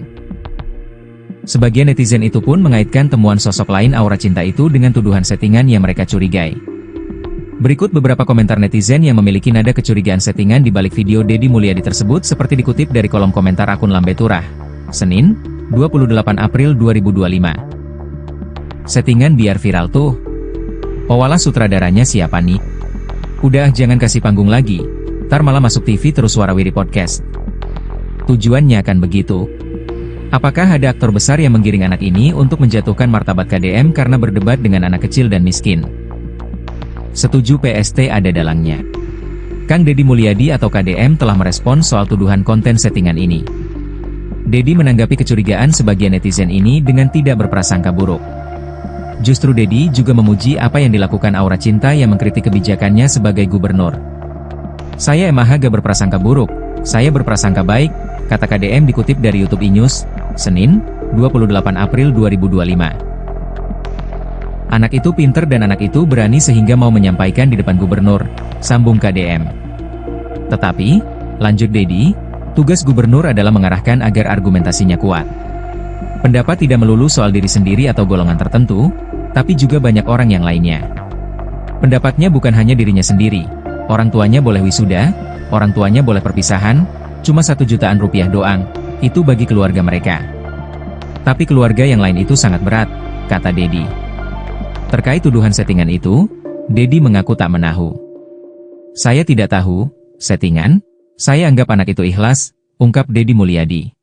Sebagian netizen itu pun mengaitkan temuan sosok lain Aura Cinta itu dengan tuduhan settingan yang mereka curigai. Berikut beberapa komentar netizen yang memiliki nada kecurigaan settingan di balik video Deddy Mulyadi tersebut seperti dikutip dari kolom komentar akun Lambe Turah, Senin, 28 April 2025. "Settingan biar viral tuh. Owala sutradaranya siapa nih? Udah jangan kasih panggung lagi, tar malah masuk TV terus Warawiri Podcast." Tujuannya kan begitu. Apakah ada aktor besar yang menggiring anak ini untuk menjatuhkan martabat KDM karena berdebat dengan anak kecil dan miskin? Setuju PST ada dalangnya. Kang Deddy Mulyadi atau KDM telah merespon soal tuduhan konten settingan ini. Deddy menanggapi kecurigaan sebagian netizen ini dengan tidak berprasangka buruk. Justru Deddy juga memuji apa yang dilakukan Aura Cinta yang mengkritik kebijakannya sebagai gubernur. "Saya emang gak berprasangka buruk, saya berprasangka baik," kata KDM dikutip dari YouTube iNews, Senin, 28 April 2025. "Anak itu pinter dan anak itu berani sehingga mau menyampaikan di depan gubernur," sambung KDM. Tetapi, lanjut Deddy, tugas gubernur adalah mengarahkan agar argumentasinya kuat. Pendapat tidak melulu soal diri sendiri atau golongan tertentu, tapi juga banyak orang yang lainnya. Pendapatnya bukan hanya dirinya sendiri, orang tuanya boleh wisuda, orang tuanya boleh perpisahan, cuma 1 jutaan rupiah doang, itu bagi keluarga mereka. Tapi keluarga yang lain itu sangat berat, kata Deddy. Terkait tuduhan settingan itu, Deddy mengaku tak menahu. "Saya tidak tahu, settingan, Saya anggap anak itu ikhlas, ungkap Deddy Mulyadi.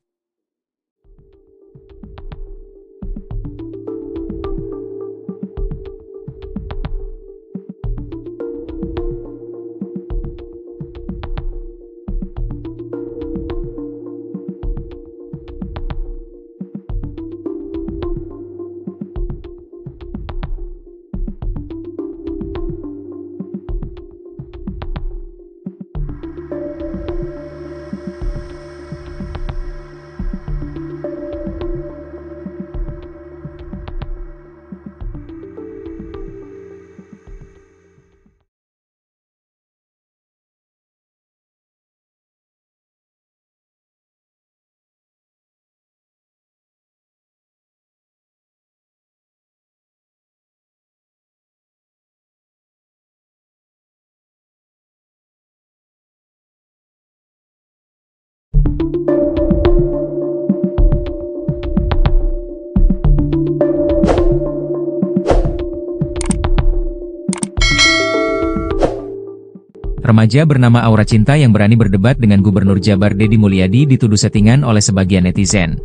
Remaja bernama Aura Cinta yang berani berdebat dengan Gubernur Jabar Deddy Mulyadi dituduh settingan oleh sebagian netizen.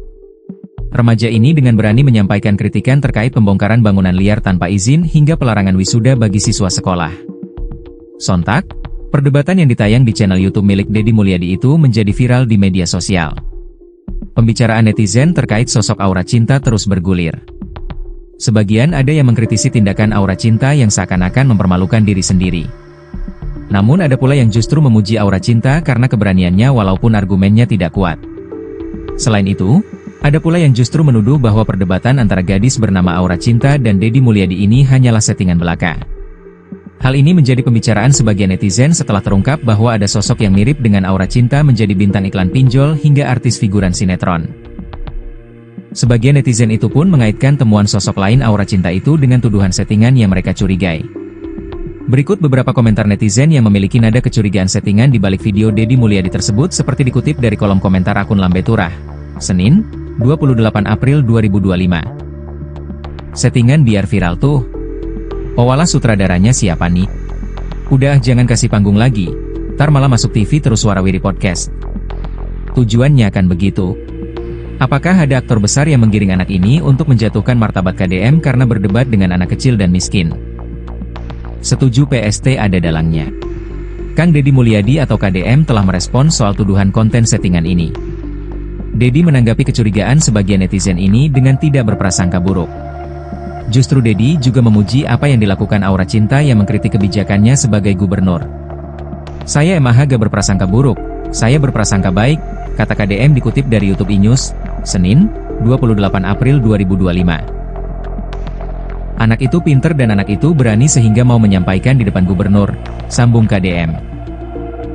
Remaja ini dengan berani menyampaikan kritikan terkait pembongkaran bangunan liar tanpa izin hingga pelarangan wisuda bagi siswa sekolah. Sontak, perdebatan yang ditayang di channel YouTube milik Deddy Mulyadi itu menjadi viral di media sosial. Pembicaraan netizen terkait sosok Aura Cinta terus bergulir. Sebagian ada yang mengkritisi tindakan Aura Cinta yang seakan-akan mempermalukan diri sendiri. Namun ada pula yang justru memuji Aura Cinta karena keberaniannya walaupun argumennya tidak kuat. Selain itu, ada pula yang justru menuduh bahwa perdebatan antara gadis bernama Aura Cinta dan Deddy Mulyadi ini hanyalah settingan belaka. Hal ini menjadi pembicaraan sebagian netizen setelah terungkap bahwa ada sosok yang mirip dengan Aura Cinta menjadi bintang iklan pinjol hingga artis figuran sinetron. Sebagian netizen itu pun mengaitkan temuan sosok lain Aura Cinta itu dengan tuduhan settingan yang mereka curigai. Berikut beberapa komentar netizen yang memiliki nada kecurigaan settingan di balik video Deddy Mulyadi tersebut seperti dikutip dari kolom komentar akun Lambe Turah, Senin, 28 April 2025. Settingan biar viral tuh. Owalah sutradaranya siapa nih? Udah jangan kasih panggung lagi, ntar malah masuk TV terus Warawiri Podcast. Tujuannya akan begitu. Apakah ada aktor besar yang menggiring anak ini untuk menjatuhkan martabat KDM karena berdebat dengan anak kecil dan miskin? Setuju PST ada dalangnya. Kang Deddy Mulyadi atau KDM telah merespons soal tuduhan konten settingan ini. Deddy menanggapi kecurigaan sebagian netizen ini dengan tidak berprasangka buruk. Justru Deddy juga memuji apa yang dilakukan Aura Cinta yang mengkritik kebijakannya sebagai gubernur. Saya emang gak berprasangka buruk, saya berprasangka baik, kata KDM dikutip dari YouTube iNews, Senin, 28 April 2025. Anak itu pinter dan anak itu berani sehingga mau menyampaikan di depan gubernur, sambung KDM.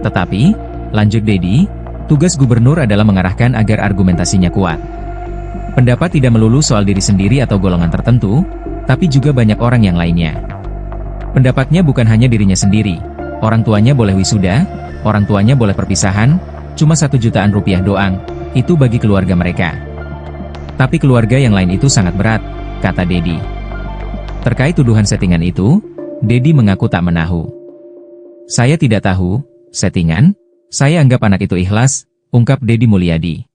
Tetapi, lanjut Deddy, tugas gubernur adalah mengarahkan agar argumentasinya kuat. Pendapat tidak melulu soal diri sendiri atau golongan tertentu, tapi juga banyak orang yang lainnya. Pendapatnya bukan hanya dirinya sendiri, orang tuanya boleh wisuda, orang tuanya boleh perpisahan, cuma 1 jutaan rupiah doang, itu bagi keluarga mereka. Tapi keluarga yang lain itu sangat berat, kata Deddy. Terkait tuduhan settingan itu, Deddy mengaku tak menahu. Saya tidak tahu, settingan, saya anggap anak itu ikhlas, ungkap Deddy Mulyadi.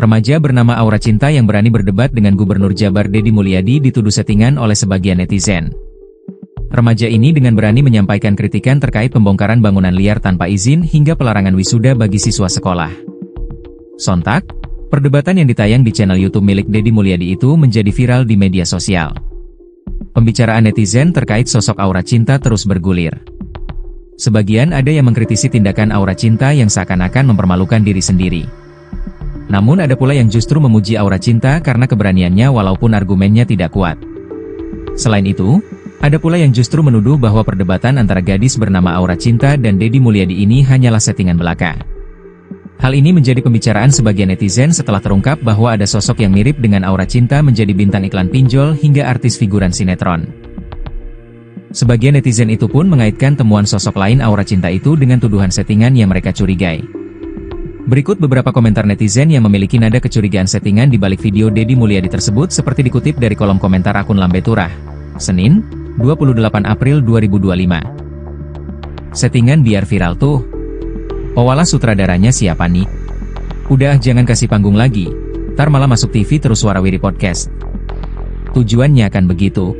Remaja bernama Aura Cinta yang berani berdebat dengan Gubernur Jabar Deddy Mulyadi dituduh settingan oleh sebagian netizen. Remaja ini dengan berani menyampaikan kritikan terkait pembongkaran bangunan liar tanpa izin hingga pelarangan wisuda bagi siswa sekolah. Sontak, perdebatan yang ditayang di channel YouTube milik Deddy Mulyadi itu menjadi viral di media sosial. Pembicaraan netizen terkait sosok Aura Cinta terus bergulir. Sebagian ada yang mengkritisi tindakan Aura Cinta yang seakan-akan mempermalukan diri sendiri. Namun ada pula yang justru memuji Aura Cinta karena keberaniannya walaupun argumennya tidak kuat. Selain itu, ada pula yang justru menuduh bahwa perdebatan antara gadis bernama Aura Cinta dan Deddy Mulyadi ini hanyalah settingan belaka. Hal ini menjadi pembicaraan sebagian netizen setelah terungkap bahwa ada sosok yang mirip dengan Aura Cinta menjadi bintang iklan pinjol hingga artis figuran sinetron. Sebagian netizen itu pun mengaitkan temuan sosok lain Aura Cinta itu dengan tuduhan settingan yang mereka curigai. Berikut beberapa komentar netizen yang memiliki nada kecurigaan settingan di balik video Deddy Mulyadi tersebut seperti dikutip dari kolom komentar akun Lambe Turah, Senin, 28 April 2025. Settingan biar viral tuh. Owala sutradaranya siapa nih? Udah jangan kasih panggung lagi, tar malah masuk TV terus Warawiri Podcast. Tujuannya akan begitu.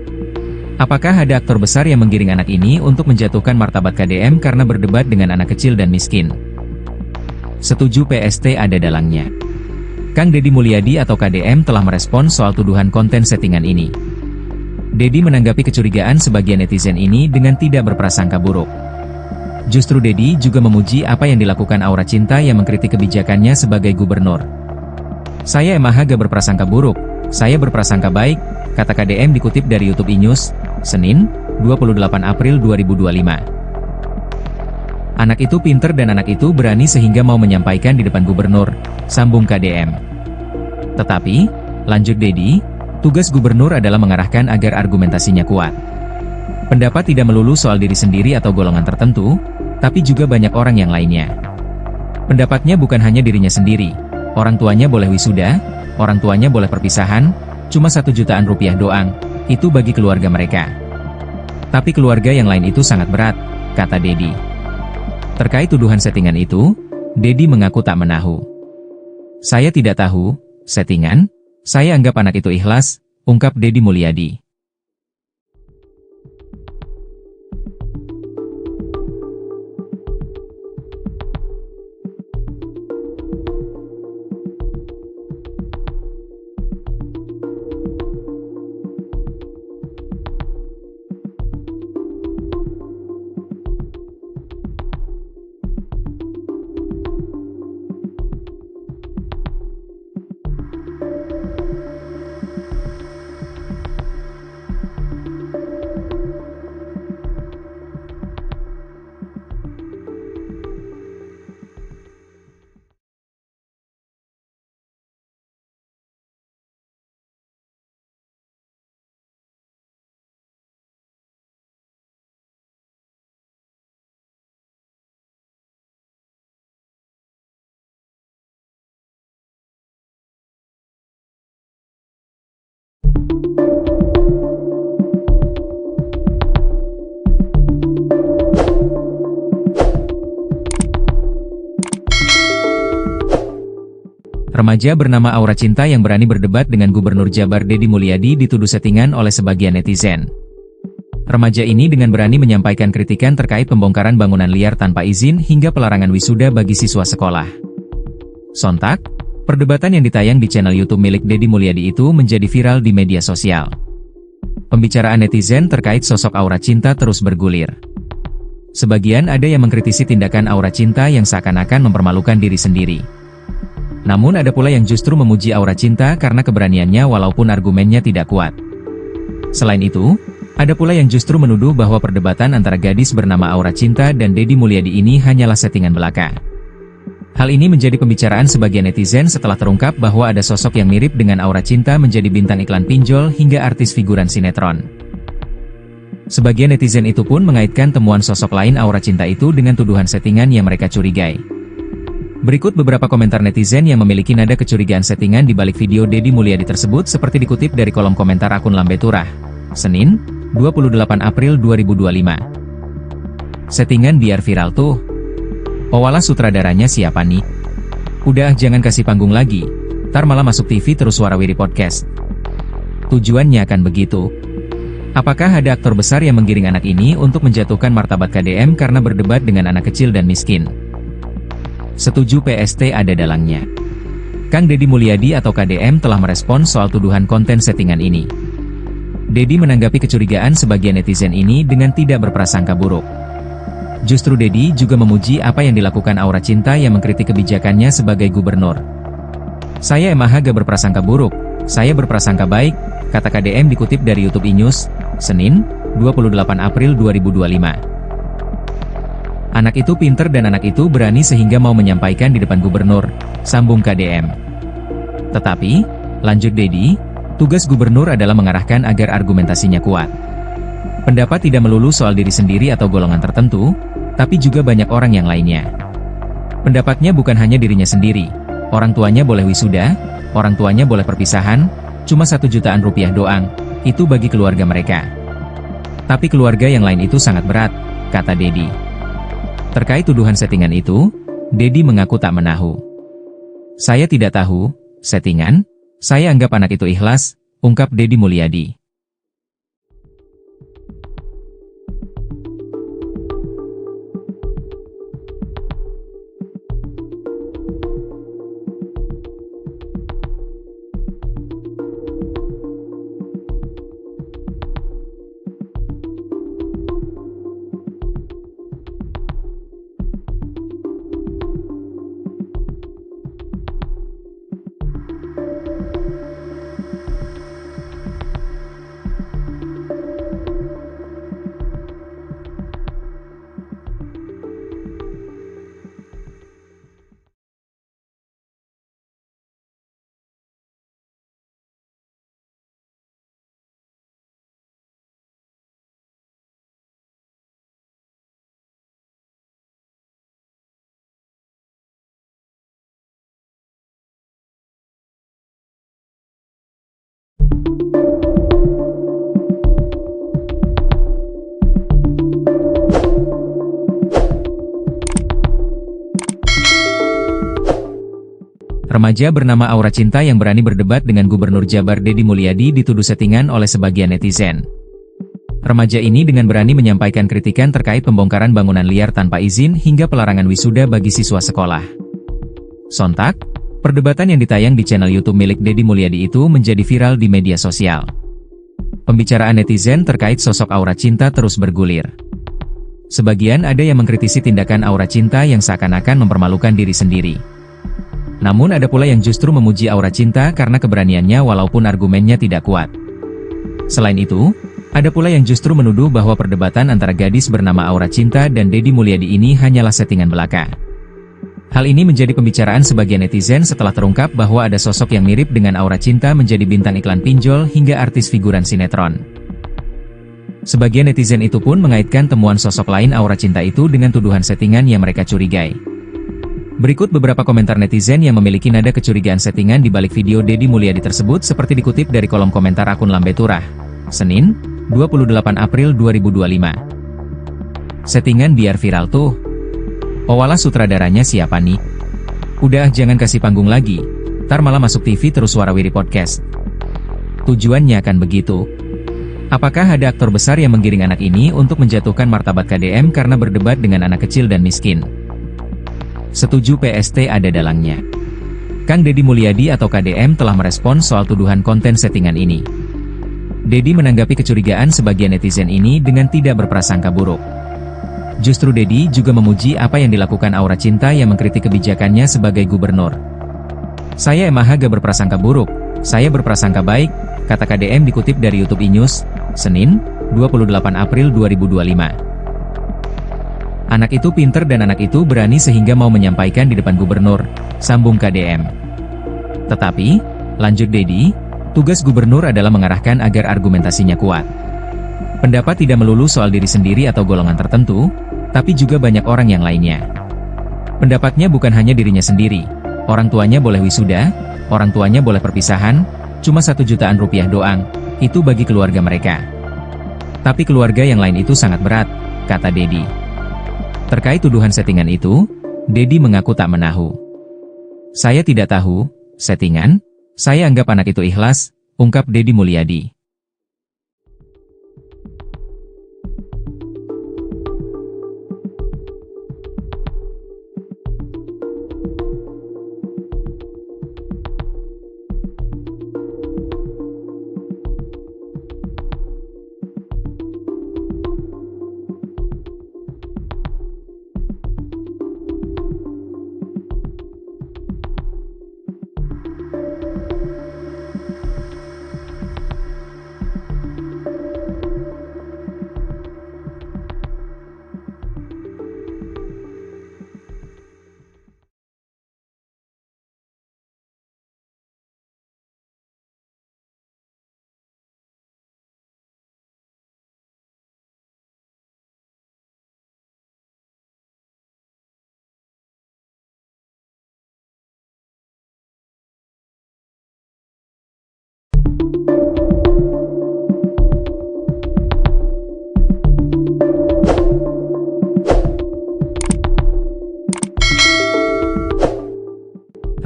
Apakah ada aktor besar yang menggiring anak ini untuk menjatuhkan martabat KDM karena berdebat dengan anak kecil dan miskin? Setuju PST ada dalangnya. Kang Deddy Mulyadi atau KDM telah merespon soal tuduhan konten settingan ini. Deddy menanggapi kecurigaan sebagian netizen ini dengan tidak berprasangka buruk. Justru Deddy juga memuji apa yang dilakukan Aura Cinta yang mengkritik kebijakannya sebagai gubernur. Saya emang gak berprasangka buruk, saya berprasangka baik, kata KDM dikutip dari YouTube iNews, Senin, 28 April 2025. Anak itu pinter dan anak itu berani sehingga mau menyampaikan di depan gubernur, sambung KDM. Tetapi, lanjut Deddy, tugas gubernur adalah mengarahkan agar argumentasinya kuat. Pendapat tidak melulu soal diri sendiri atau golongan tertentu, tapi juga banyak orang yang lainnya. Pendapatnya bukan hanya dirinya sendiri, orang tuanya boleh wisuda, orang tuanya boleh perpisahan, cuma 1 jutaan rupiah doang, itu bagi keluarga mereka. Tapi keluarga yang lain itu sangat berat, kata Deddy. Terkait tuduhan settingan itu, Deddy mengaku tak menahu. Saya tidak tahu, settingan, saya anggap anak itu ikhlas, ungkap Deddy Mulyadi. Remaja bernama Aura Cinta yang berani berdebat dengan Gubernur Jabar Deddy Mulyadi dituduh settingan oleh sebagian netizen. Remaja ini dengan berani menyampaikan kritikan terkait pembongkaran bangunan liar tanpa izin hingga pelarangan wisuda bagi siswa sekolah. Sontak, perdebatan yang ditayang di channel YouTube milik Deddy Mulyadi itu menjadi viral di media sosial. Pembicaraan netizen terkait sosok Aura Cinta terus bergulir. Sebagian ada yang mengkritisi tindakan Aura Cinta yang seakan-akan mempermalukan diri sendiri. Namun ada pula yang justru memuji Aura Cinta karena keberaniannya walaupun argumennya tidak kuat. Selain itu, ada pula yang justru menuduh bahwa perdebatan antara gadis bernama Aura Cinta dan Deddy Mulyadi ini hanyalah settingan belaka. Hal ini menjadi pembicaraan sebagian netizen setelah terungkap bahwa ada sosok yang mirip dengan Aura Cinta menjadi bintang iklan pinjol hingga artis figuran sinetron. Sebagian netizen itu pun mengaitkan temuan sosok lain Aura Cinta itu dengan tuduhan settingan yang mereka curigai. Berikut beberapa komentar netizen yang memiliki nada kecurigaan settingan di balik video Deddy Mulyadi tersebut seperti dikutip dari kolom komentar akun Lambe Turah, Senin, 28 April 2025. Settingan biar viral tuh. Owala sutradaranya siapa nih? Udah jangan kasih panggung lagi, Tar malah masuk TV terus Warawiri Podcast. Tujuannya akan begitu. Apakah ada aktor besar yang menggiring anak ini untuk menjatuhkan martabat KDM karena berdebat dengan anak kecil dan miskin? Setuju PST ada dalangnya. Kang Deddy Mulyadi atau KDM telah merespons soal tuduhan konten settingan ini. Deddy menanggapi kecurigaan sebagian netizen ini dengan tidak berprasangka buruk. Justru Deddy juga memuji apa yang dilakukan Aura Cinta yang mengkritik kebijakannya sebagai gubernur. Saya emang gak berprasangka buruk, saya berprasangka baik, kata KDM dikutip dari YouTube iNews, Senin, 28 April 2025. Anak itu pinter dan anak itu berani sehingga mau menyampaikan di depan gubernur, sambung KDM. Tetapi, lanjut Deddy, tugas gubernur adalah mengarahkan agar argumentasinya kuat. Pendapat tidak melulu soal diri sendiri atau golongan tertentu, tapi juga banyak orang yang lainnya. Pendapatnya bukan hanya dirinya sendiri. Orang tuanya boleh wisuda, orang tuanya boleh perpisahan, cuma 1 jutaan rupiah doang, itu bagi keluarga mereka. Tapi keluarga yang lain itu sangat berat, kata Deddy. Terkait tuduhan settingan itu, Deddy mengaku tak menahu. Saya tidak tahu, settingan, saya anggap anak itu ikhlas, ungkap Deddy Mulyadi. Remaja bernama Aura Cinta yang berani berdebat dengan Gubernur Jabar Deddy Mulyadi dituduh settingan oleh sebagian netizen. Remaja ini dengan berani menyampaikan kritikan terkait pembongkaran bangunan liar tanpa izin hingga pelarangan wisuda bagi siswa sekolah. Sontak, perdebatan yang ditayang di channel YouTube milik Deddy Mulyadi itu menjadi viral di media sosial. Pembicaraan netizen terkait sosok Aura Cinta terus bergulir. Sebagian ada yang mengkritisi tindakan Aura Cinta yang seakan-akan mempermalukan diri sendiri. Namun ada pula yang justru memuji Aura Cinta karena keberaniannya walaupun argumennya tidak kuat. Selain itu, ada pula yang justru menuduh bahwa perdebatan antara gadis bernama Aura Cinta dan Deddy Mulyadi ini hanyalah settingan belaka. Hal ini menjadi pembicaraan sebagian netizen setelah terungkap bahwa ada sosok yang mirip dengan Aura Cinta menjadi bintang iklan pinjol hingga artis figuran sinetron. Sebagian netizen itu pun mengaitkan temuan sosok lain Aura Cinta itu dengan tuduhan settingan yang mereka curigai. Berikut beberapa komentar netizen yang memiliki nada kecurigaan settingan di balik video Deddy Mulyadi tersebut seperti dikutip dari kolom komentar akun Lambe Turah, Senin, 28 April 2025. Settingan biar viral tuh. Owalah sutradaranya siapa nih? Udah jangan kasih panggung lagi, tar malah masuk TV terus Warawiri Podcast. Tujuannya akan begitu. Apakah ada aktor besar yang menggiring anak ini untuk menjatuhkan martabat KDM karena berdebat dengan anak kecil dan miskin? Setuju PST ada dalangnya. Kang Deddy Mulyadi atau KDM telah merespons soal tuduhan konten settingan ini. Deddy menanggapi kecurigaan sebagian netizen ini dengan tidak berprasangka buruk. Justru Deddy juga memuji apa yang dilakukan Aura Cinta yang mengkritik kebijakannya sebagai gubernur. Saya emang gak berprasangka buruk, saya berprasangka baik, kata KDM dikutip dari YouTube iNews, Senin, 28 April 2025. Anak itu pinter dan anak itu berani sehingga mau menyampaikan di depan gubernur, sambung KDM. Tetapi, lanjut Deddy, tugas gubernur adalah mengarahkan agar argumentasinya kuat. Pendapat tidak melulu soal diri sendiri atau golongan tertentu, tapi juga banyak orang yang lainnya. Pendapatnya bukan hanya dirinya sendiri, orang tuanya boleh wisuda, orang tuanya boleh perpisahan, cuma 1 jutaan rupiah doang, itu bagi keluarga mereka. Tapi keluarga yang lain itu sangat berat, kata Deddy. Terkait tuduhan settingan itu, Deddy mengaku tak menahu. Saya tidak tahu, Settingan? Saya anggap anak itu ikhlas, ungkap Deddy Mulyadi.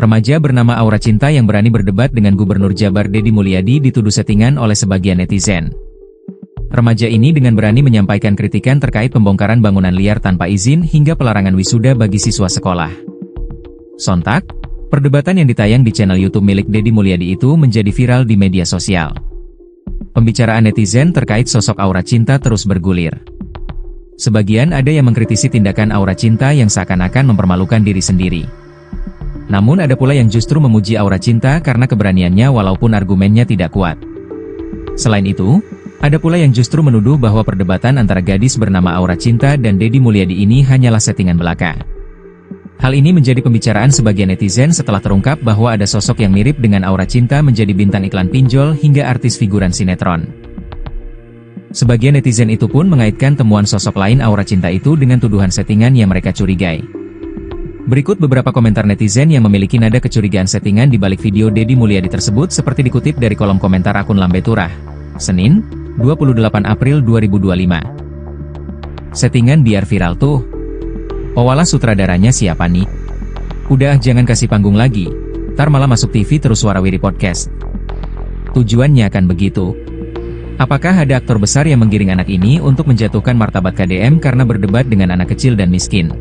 Remaja bernama Aura Cinta yang berani berdebat dengan Gubernur Jabar Deddy Mulyadi dituduh settingan oleh sebagian netizen. Remaja ini dengan berani menyampaikan kritikan terkait pembongkaran bangunan liar tanpa izin hingga pelarangan wisuda bagi siswa sekolah. Sontak, perdebatan yang ditayang di channel YouTube milik Deddy Mulyadi itu menjadi viral di media sosial. Pembicaraan netizen terkait sosok Aura Cinta terus bergulir. Sebagian ada yang mengkritisi tindakan Aura Cinta yang seakan-akan mempermalukan diri sendiri. Namun ada pula yang justru memuji Aura Cinta karena keberaniannya walaupun argumennya tidak kuat. Selain itu, ada pula yang justru menuduh bahwa perdebatan antara gadis bernama Aura Cinta dan Deddy Mulyadi ini hanyalah settingan belaka. Hal ini menjadi pembicaraan sebagian netizen setelah terungkap bahwa ada sosok yang mirip dengan Aura Cinta menjadi bintang iklan pinjol hingga artis figuran sinetron. Sebagian netizen itu pun mengaitkan temuan sosok lain Aura Cinta itu dengan tuduhan settingan yang mereka curigai. Berikut beberapa komentar netizen yang memiliki nada kecurigaan settingan di balik video Deddy Mulyadi tersebut seperti dikutip dari kolom komentar akun Lambe Turah, Senin, 28 April 2025. Settingan biar viral tuh. Owalah sutradaranya siapa nih? Udah jangan kasih panggung lagi, tar malah masuk TV terus Warawiri Podcast. Tujuannya akan begitu. Apakah ada aktor besar yang menggiring anak ini untuk menjatuhkan martabat KDM karena berdebat dengan anak kecil dan miskin?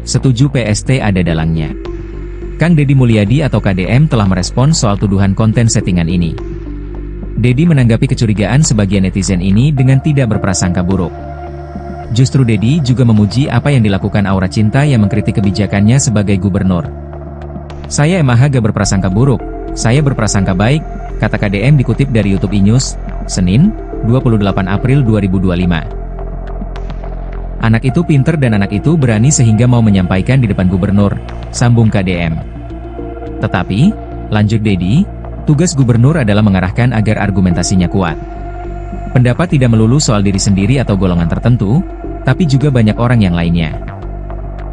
Setuju PST ada dalangnya. Kang Deddy Mulyadi atau KDM telah merespons soal tuduhan konten settingan ini. Deddy menanggapi kecurigaan sebagian netizen ini dengan tidak berprasangka buruk. Justru Deddy juga memuji apa yang dilakukan Aura Cinta yang mengkritik kebijakannya sebagai gubernur. Saya emang gak berprasangka buruk, saya berprasangka baik, kata KDM dikutip dari YouTube iNews, Senin, 28 April 2025. Anak itu pinter dan anak itu berani sehingga mau menyampaikan di depan gubernur, sambung KDM. Tetapi, lanjut Deddy, tugas gubernur adalah mengarahkan agar argumentasinya kuat. Pendapat tidak melulu soal diri sendiri atau golongan tertentu, tapi juga banyak orang yang lainnya.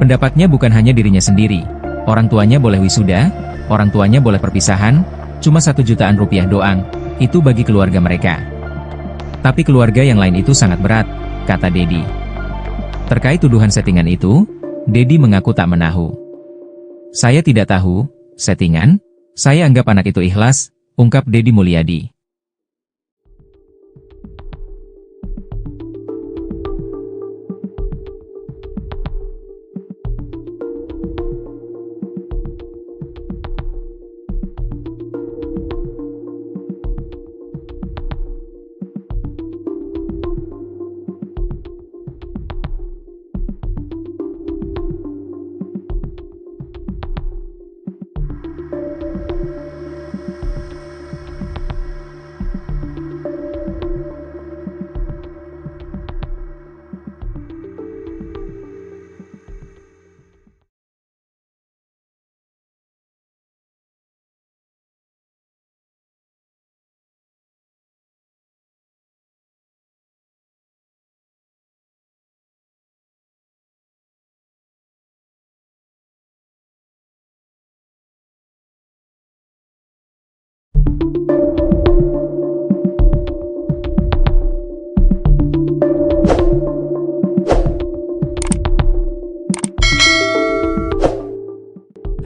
Pendapatnya bukan hanya dirinya sendiri, orang tuanya boleh wisuda, orang tuanya boleh perpisahan, cuma 1 jutaan rupiah doang, itu bagi keluarga mereka. Tapi keluarga yang lain itu sangat berat, kata Deddy. Terkait tuduhan settingan itu, Deddy mengaku tak menahu. Saya tidak tahu, settingan, saya anggap anak itu ikhlas, ungkap Deddy Mulyadi.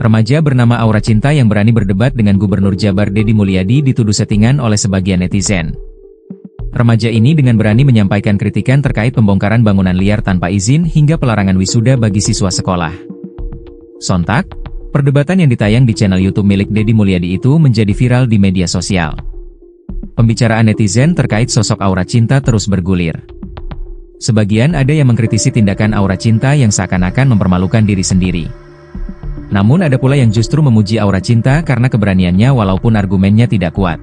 Remaja bernama Aura Cinta yang berani berdebat dengan Gubernur Jabar Deddy Mulyadi dituduh settingan oleh sebagian netizen. Remaja ini dengan berani menyampaikan kritikan terkait pembongkaran bangunan liar tanpa izin hingga pelarangan wisuda bagi siswa sekolah. Sontak, perdebatan yang ditayang di channel YouTube milik Deddy Mulyadi itu menjadi viral di media sosial. Pembicaraan netizen terkait sosok Aura Cinta terus bergulir. Sebagian ada yang mengkritisi tindakan Aura Cinta yang seakan-akan mempermalukan diri sendiri. Namun ada pula yang justru memuji Aura Cinta karena keberaniannya walaupun argumennya tidak kuat.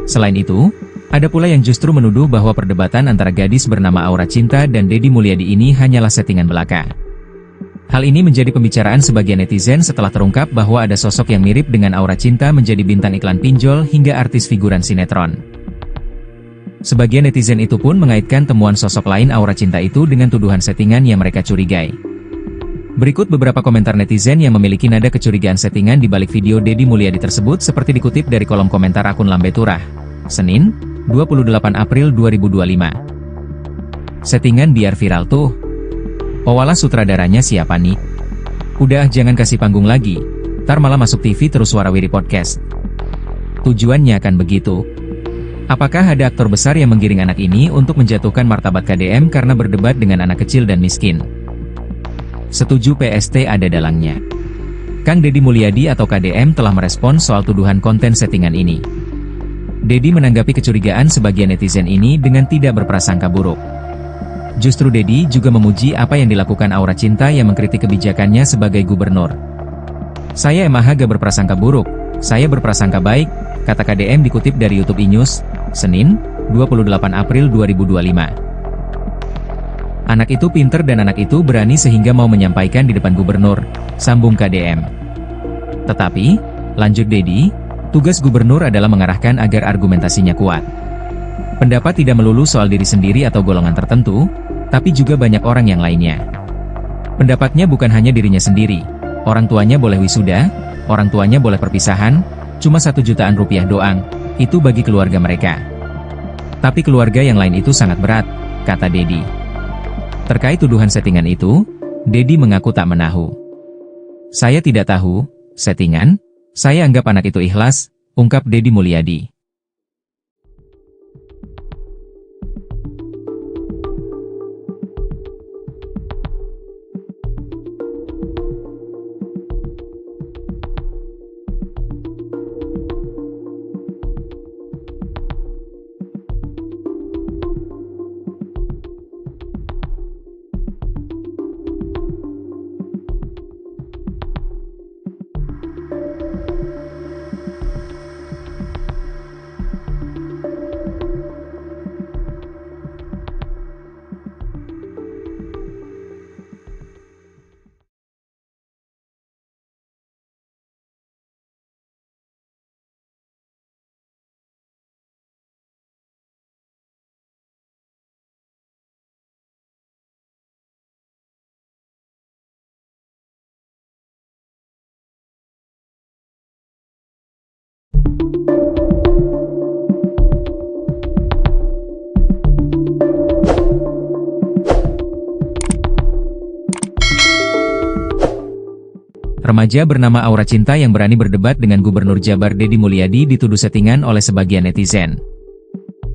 Selain itu, ada pula yang justru menuduh bahwa perdebatan antara gadis bernama Aura Cinta dan Deddy Mulyadi ini hanyalah settingan belaka. Hal ini menjadi pembicaraan sebagian netizen setelah terungkap bahwa ada sosok yang mirip dengan Aura Cinta menjadi bintang iklan pinjol hingga artis figuran sinetron. Sebagian netizen itu pun mengaitkan temuan sosok lain Aura Cinta itu dengan tuduhan settingan yang mereka curigai. Berikut beberapa komentar netizen yang memiliki nada kecurigaan settingan di balik video Deddy Mulyadi tersebut seperti dikutip dari kolom komentar akun Lambe Turah, Senin, 28 April 2025. Settingan biar viral tuh. Owalah sutradaranya siapa nih? Udah jangan kasih panggung lagi, tar malah masuk TV terus warawiri podcast. Tujuannya kan begitu. Apakah ada aktor besar yang menggiring anak ini untuk menjatuhkan martabat KDM karena berdebat dengan anak kecil dan miskin? Setuju PST ada dalangnya. Kang Deddy Mulyadi atau KDM telah merespon soal tuduhan konten settingan ini. Deddy menanggapi kecurigaan sebagian netizen ini dengan tidak berprasangka buruk. Justru Deddy juga memuji apa yang dilakukan Aura Cinta yang mengkritik kebijakannya sebagai gubernur. Saya emang gak berprasangka buruk, saya berprasangka baik, kata KDM dikutip dari YouTube iNews, Senin, 28 April 2025. Anak itu pinter dan anak itu berani sehingga mau menyampaikan di depan gubernur, sambung KDM. Tetapi, lanjut Deddy, tugas gubernur adalah mengarahkan agar argumentasinya kuat. Pendapat tidak melulu soal diri sendiri atau golongan tertentu, tapi juga banyak orang yang lainnya. Pendapatnya bukan hanya dirinya sendiri, orang tuanya boleh wisuda, orang tuanya boleh perpisahan, cuma 1 jutaan rupiah doang, itu bagi keluarga mereka. Tapi keluarga yang lain itu sangat berat, kata Deddy. Terkait tuduhan settingan itu, Deddy mengaku tak menahu. Saya tidak tahu, settingan, saya anggap anak itu ikhlas, ungkap Deddy Mulyadi. Remaja bernama Aura Cinta yang berani berdebat dengan Gubernur Jabar Deddy Mulyadi dituduh settingan oleh sebagian netizen.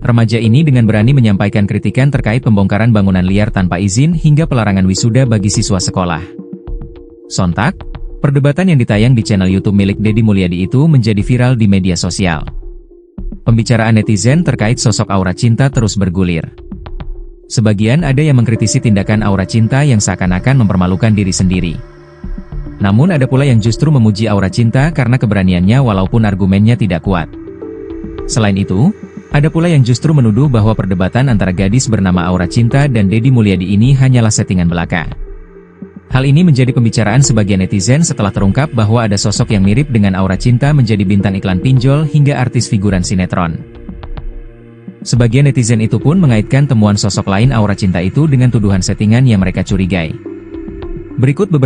Remaja ini dengan berani menyampaikan kritikan terkait pembongkaran bangunan liar tanpa izin hingga pelarangan wisuda bagi siswa sekolah. Sontak, perdebatan yang ditayang di channel YouTube milik Deddy Mulyadi itu menjadi viral di media sosial. Pembicaraan netizen terkait sosok Aura Cinta terus bergulir. Sebagian ada yang mengkritisi tindakan Aura Cinta yang seakan-akan mempermalukan diri sendiri. Namun ada pula yang justru memuji Aura Cinta karena keberaniannya walaupun argumennya tidak kuat. Selain itu, ada pula yang justru menuduh bahwa perdebatan antara gadis bernama Aura Cinta dan Deddy Mulyadi ini hanyalah settingan belaka. Hal ini menjadi pembicaraan sebagian netizen setelah terungkap bahwa ada sosok yang mirip dengan Aura Cinta menjadi bintang iklan pinjol hingga artis figuran sinetron. Sebagian netizen itu pun mengaitkan temuan sosok lain Aura Cinta itu dengan tuduhan settingan yang mereka curigai. Berikut beberapa